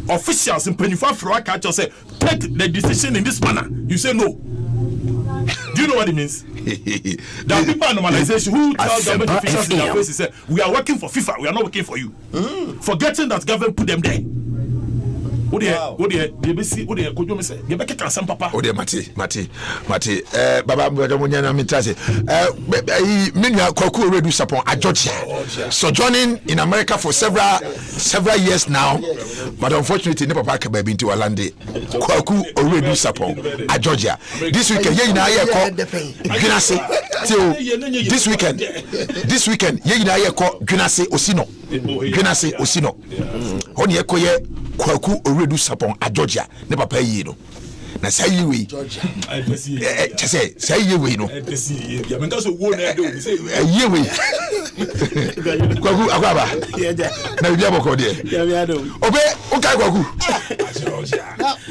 Officials in Penifa Fraka just say take the decision in this manner. You say no. Do you know what it means? There are people in normalization who tell government officials in their faces, say, we are working for FIFA, we are not working for you. Forgetting that government put them there. Baba Munyana Mitase. Minya Kwaku Redu Sapon at Georgia. Sojourning in America for several years now, but unfortunately never back baby into Orlando. Kwaku Redu Sapon at Georgia. This weekend, This weekend, Gunase Osino. Only Ekoye Kwaku Oredu Sapon at Georgia, never pay you. Na say you we say you we no you we Kwaku Akwaba na bia boko de obe o kai Kwaku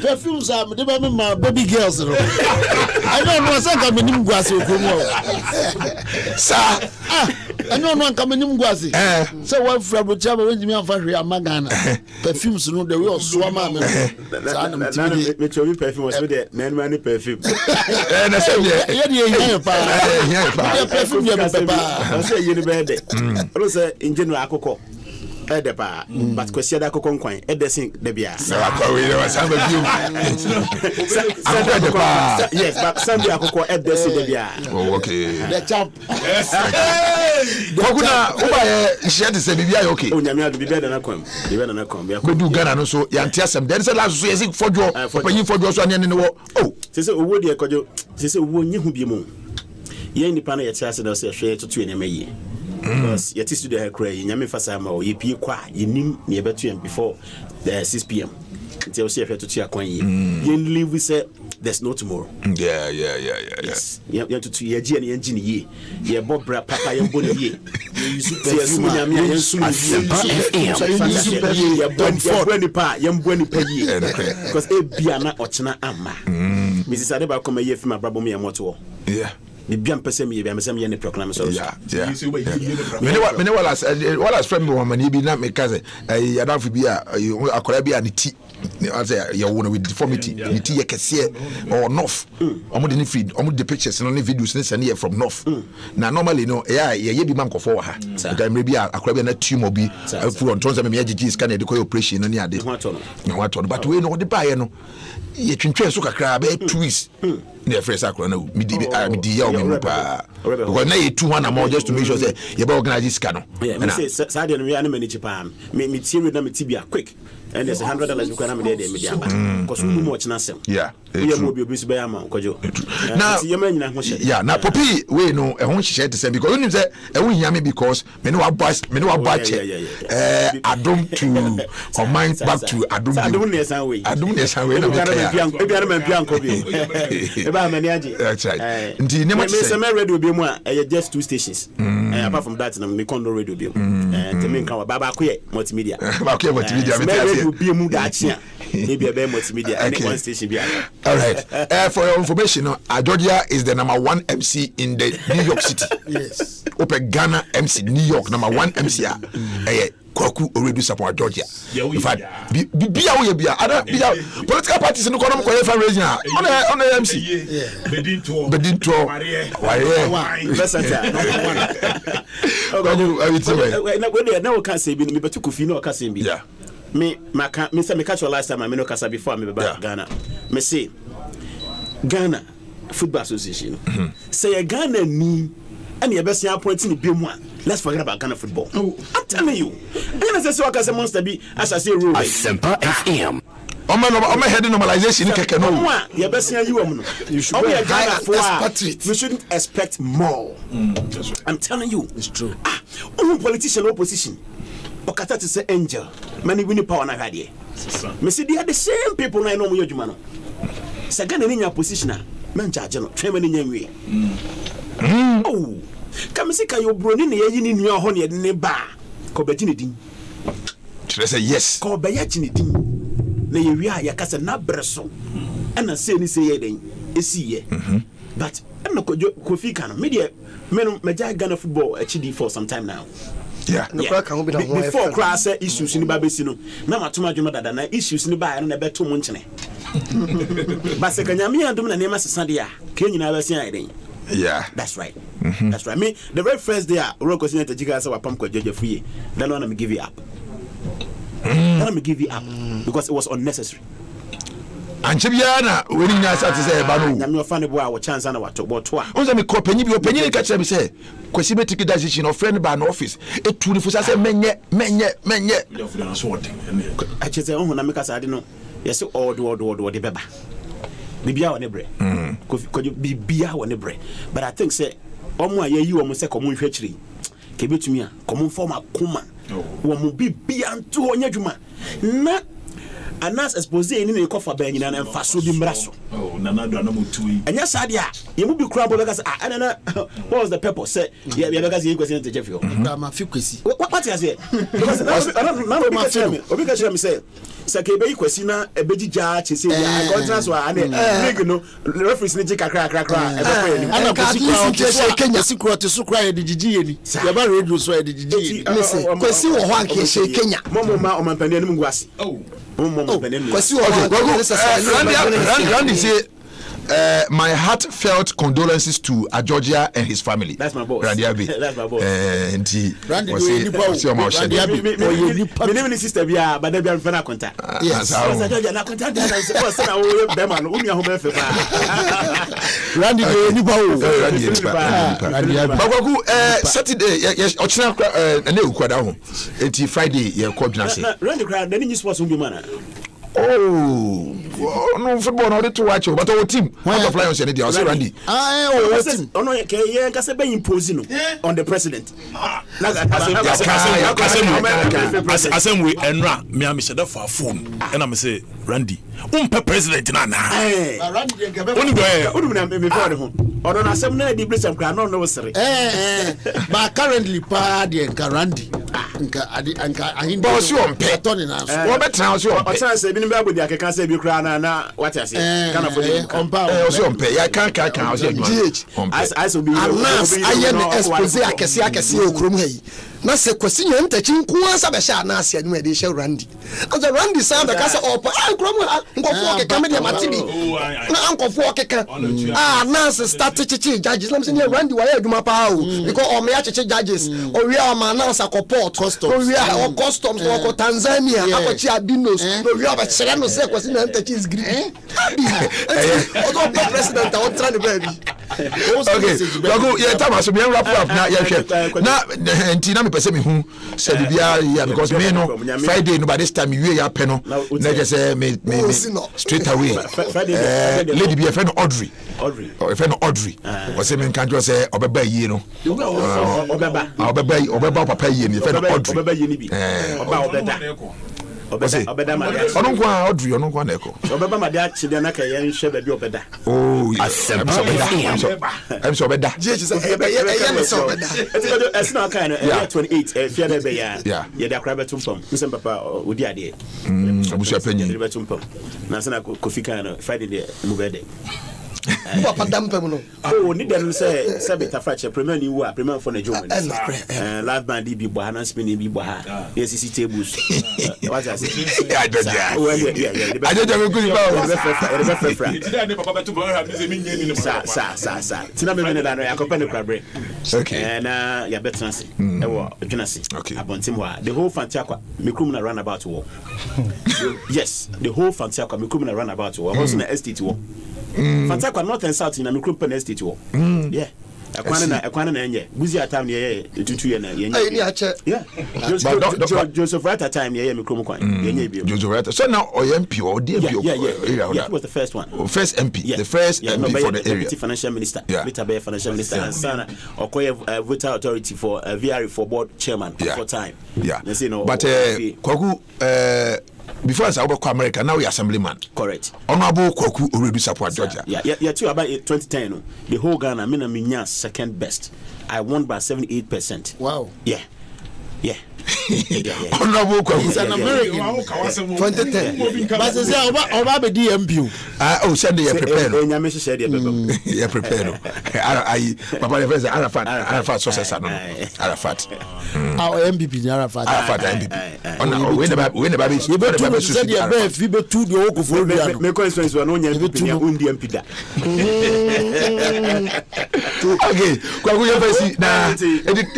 perfumes am de be my baby girls no I don't know say ka menim guase okomo sa I don't know ka menim guase say one from Chaba when me afa hwe amagana perfumes no the way so am me sa na me chobi perfume so de man perfume na say yeah pa perfume ya be pa say you ni be de o say in general akoko Edepa, but Kwesiada Kokon, Edesin, Debia. Yes, but Sunday Akoko, Edesin, Debia. Oh, okay. The champ. Kokuna, she had to say, okay. Oh, Yamia, be better than a come. Be better than a come. Go do Ghana, so Yantiasam. There's a last year for you for Joshua and the war. Oh, she said, would you call you? She said, won't you be moon? Yen the panel at Chassis, share to 2 in a year. Because yet is to the cray, Yami Fasama, or Yipi Qua, you knew near between before the 6 p.m. Until see if you have to check on you. You live, we say, there's no tomorrow. Yeah. Yes. You have to your Jenny engine ye. Yeah, Bob Papa and Bonnie ye. Because a Biana Ochana Amma. Mrs. Adeba come a year from my brother me a motor. Yeah. Me bien pese me be me any proclamation so yeah me what as friend me woman be na me kaze I don't be akola be aniti I say you want with deformity niti ye kese or north omo de feed omo the pictures no videos ne send here from north na normally no ye bi man ko for ha because me be akola be na tumor bi fu on tonse me agigi scan de operation no ni ade no what but we no de buy no ye twintwe so kakra be 2 weeks na fresh akora na me di ya o me pa because na ye 200 more just to make sure say you be organize this scan no me say sadia no me ana manage pa me tie na me tibia quick and there's $100 we can me there media because we much na sem yeah we mo bi obi ya ma kojo na yeah na popi we no e hon hye te say because you say e won hia me because me no wa boss adom to command back to adom ne san we na me e bia na me bia nko bi e ba mani age that's right ndi ne me say me radio bi mu a just 2 stations apart from that na me kondo radio bi te me nka baba ko ye multimedia me be mu da chia maybe a multimedia and one station be all right for your information Georgia is the #1 MC in the New York City. Yes. open Ghana MC New York #1 MC Kwaku already support Georgia. In fact, be other political parties in the economic fundraising on the MC. Bedinto. Now we can't say me, but you could feel no can't be. Yeah. Me say me catch your last time I no kasa before me back Ghana. Me say Ghana Football Association. Say Ghana ni and your best appointing be one. Let's forget about Ghana football. I'm telling you. Ghana say so I can monster be as I say rule. Asempa FM. I'm head normalization. You should be high. We shouldn't expect more. I'm telling you. It's true. Politician opposition. Okata to say angel. Many winning power na had here. Me see they are the same people I know mo yedwuma no. Say Ghana ni nya position a man charge no. Twe many nyanwe. Oh. Come see can you broni na ye ni nua ho ne ne ba. Ko be gine din. Say yes. Ko be ya gine din. Na ye wi a ya kasa na breso. And say ni say ye den. Esi ye. But no ko fi kan me de me jai Ghana football HD for some time now. Yeah. Before class issues in Babesi no. Na matuma dwuma dada na issues ni ba na beto mo nchene. But se kanyame andum na nema sesade a ke nyina ba sian eden. Yeah. That's right. That's right. Me the very first day I wrote question to Jiga say wapam kwa Georgia free. Then one me give it up. Then me give it up because it was unnecessary. Anchibiana when you start to say banu. Na me ofane bo a wo chance na wato bo to a. Onse me ko panyi bi opanyi ka kire me say kwesi be take decision of friend ba na office e tu ni fusa say menye. I just say on na me ka say ade no. Yes all the beba. Bibia won ebre. Ko bibia won ebre. But I think say omo ayeyi omo say komo nhwe kire. Ke betumi a komo form akoma. Wo mo bibia nto onya dwuma. Na anas expose ni na ekofa ba nyina na mfa so bi mraso. Oh nana do na mutu yi. Anya saade a ye mu bi kura bo beka say anana what was the purpose say ye beka say kwesi na tejefi o. Ma fi kwesi. What you say? Because na obi ka share me say ke be kwesi na ebejija che say ya contrast wa ane league no referees ni kakra e be ko ni. Ana kwesi kwa Kenya sikura te sukura ye digigi ye ni. Ye ba radio so ye digigi. Kwesi wo ho anke she Kenya. Momo ma o mampani ni mu ngwase. Oh. Randy say my heartfelt condolences to Georgia and his family. That's my boss. Randy Abi. That's my boss. Randy Abi. My name is sister Bia, but they be friend contact. Yes. Georgia na contact. Randy Randy Saturday yes ochina na ukwada ho. Enti Friday ye ko dwuna se. Randy cry na ni sports bi man. Oh, no football no to watch but our team out of Lions and they also Randy. No ye can say be impose no on the president. Asem we enra me am say that for phone and am say Randy umpe president na Randy dey gabe onu na me for ho ono na asem na di blessam kra no sere but currently pa dey Randy nka ahin bo si on pe to ni na so wo betra so on pe o say bi ni be abodi akeka say bi kra na what you say kana for the on so on pe ya kan o say I so be anas aye ne expose akese okrom hayi na se kwasi nyen tachi nko ansa be sha na ase anu e de she Randy because Randy say be ka say opa okrom nkofo ke kam de matibi na nkofo keka na se start chichi judges na say Randy wa ya adwuma pa o because o me ya chichi judges o wi o ma na sa port o wi o customs o Tanzania akochi abinos o wi o ba chere no say kwasi nyen tachi is green o go president o try the baby. Okay, go yeah time so me wrap up na ya hwe na ntina me pese me hu say bibia ya because me no Friday no by this time we ya pe no na just say me straight away lady be friend Audrey o say me kan jo say obeba yie no obeba papa yie me friend Audrey obeba yie ni bi obeda obeda ma ono kwa Audrey ono kwa na eko obeba ma dia chide na ka ye nhwe ba bi obeda oh Asempa I'm so bad. Jesus, obeda. It's not kind of 28 fear be ya ye da kra betum pam nsem papa odi ade abusu apanyin betum pam na sana ko fika na Friday de mu bede Papa dampe no. Oh, need them say beta fraction premier ni wa premier for the German. Live band bi bo ha na spin bi bo ha. Yes CC tables. What I say? I don't know. I don't know good sa tina me ne da no yakopa ne kwabre. Okay. Na ya betra se. E wo dwunase. Abontim ho the whole Fantiakwa me krum na run about war. Yes, the whole Fantiakwa me krum na run about war. Also na estate war. Fantiakwa north and south na me krum pen estate war. Yeah. Akwana na enye buzi atam ne ye tutu ye na ye yeah Joseph right at time ye me krom kwan ye bio Joseph right so now MP or DMP he was the first one first MP the first MP for the area financial minister later be financial minister and sana okoye voter authority for VRE for board chairman for time but Kwaku before I was America, now we assemblyman. Correct. Honorable Kwaku already support Georgia. Yeah, too about 2010. The whole Ghana, Minya second best. I won by 78%. Wow. Yeah. Honorable Kwaku is an American. 2010. But they say about the DMP. Oh, send you prepare. You prepare. I Papa the first Arafat successor. Arafat. Our MVP Arafat MVP. When the baby you better said you be fibe to the oku for me coincidence we no nya MVP undi MP da. Okay, Kwaku you first na edit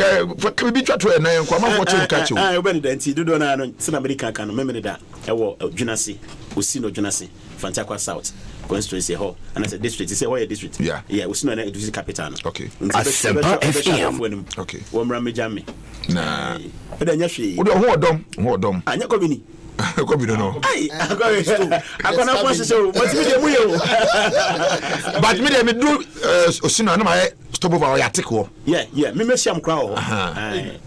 be twa to na nkwa watch catch you. Obeni da nti dodo na no se na America kan no memene da e wo Dwunase Osino Dwunase Fantiakwa South constituency hall and as a district say where district Osino na education capital no. Okay. Asempa FM. Okay. Wo mra mejame na e da nya hwe wo dom anya komini Kobi no. Ai, akona kwa so but me dey mu yo. But me dey me do Osino na my stop over ya take wo. Yeah, me siam kra ho.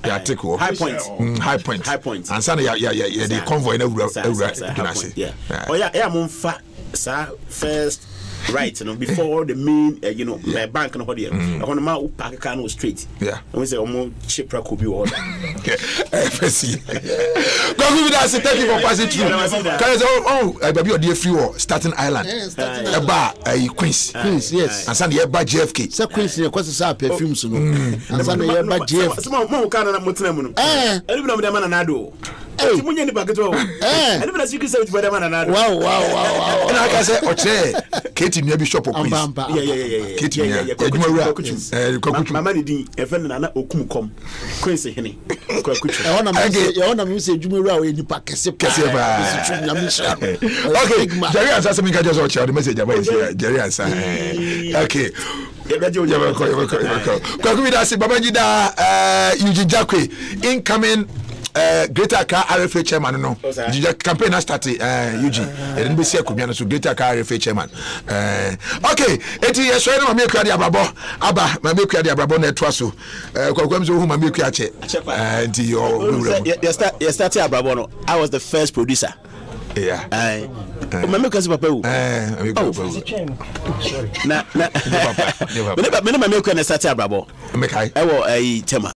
Ya take wo. High point. High point. And sana ya the convoy na ura Dwunase. Yeah. Oh yeah, monfa sa first right before the main bank no there. I want ma park car no straight. Yeah. We say omo chipra could be order. FSC. Thank you for passing through. Baby or dear free starting island. Eba Queens, yes. And Sunday eba JFK. Say Queens ne kwase sa perfumes no. And Sunday eba JFK. Some mo kan na motenam no. Eni bi na me na nado. Ti munye ni paketo. Eni bi na secret service bi na nado. Wow. And I can say oche Kate ni bishop Queens. Yeah. Kate ni Kwakuchu. Mama ni din e fe na okumkom. Queens hene. Kwakuchu. E wona me say Jumura we nipa kese ba. Okay, Jerry answer some can just watch the message about Jerry answer. Okay. Kwaku that's Babangida Eugene Jakwe incoming Greater Accra RFA chairman no. The campaign has started Eugene. And be see Kubiano so Greater Accra RFA chairman. Okay, 80 years so na make the abrabo aba ma make the abrabo na etwa so. Kwaku so who ma make ache. And you started abrabo no. I was the first producer. Yeah. Mama kasi papa u. Na. Mama make na started abrabo. Make I. Ewo tema.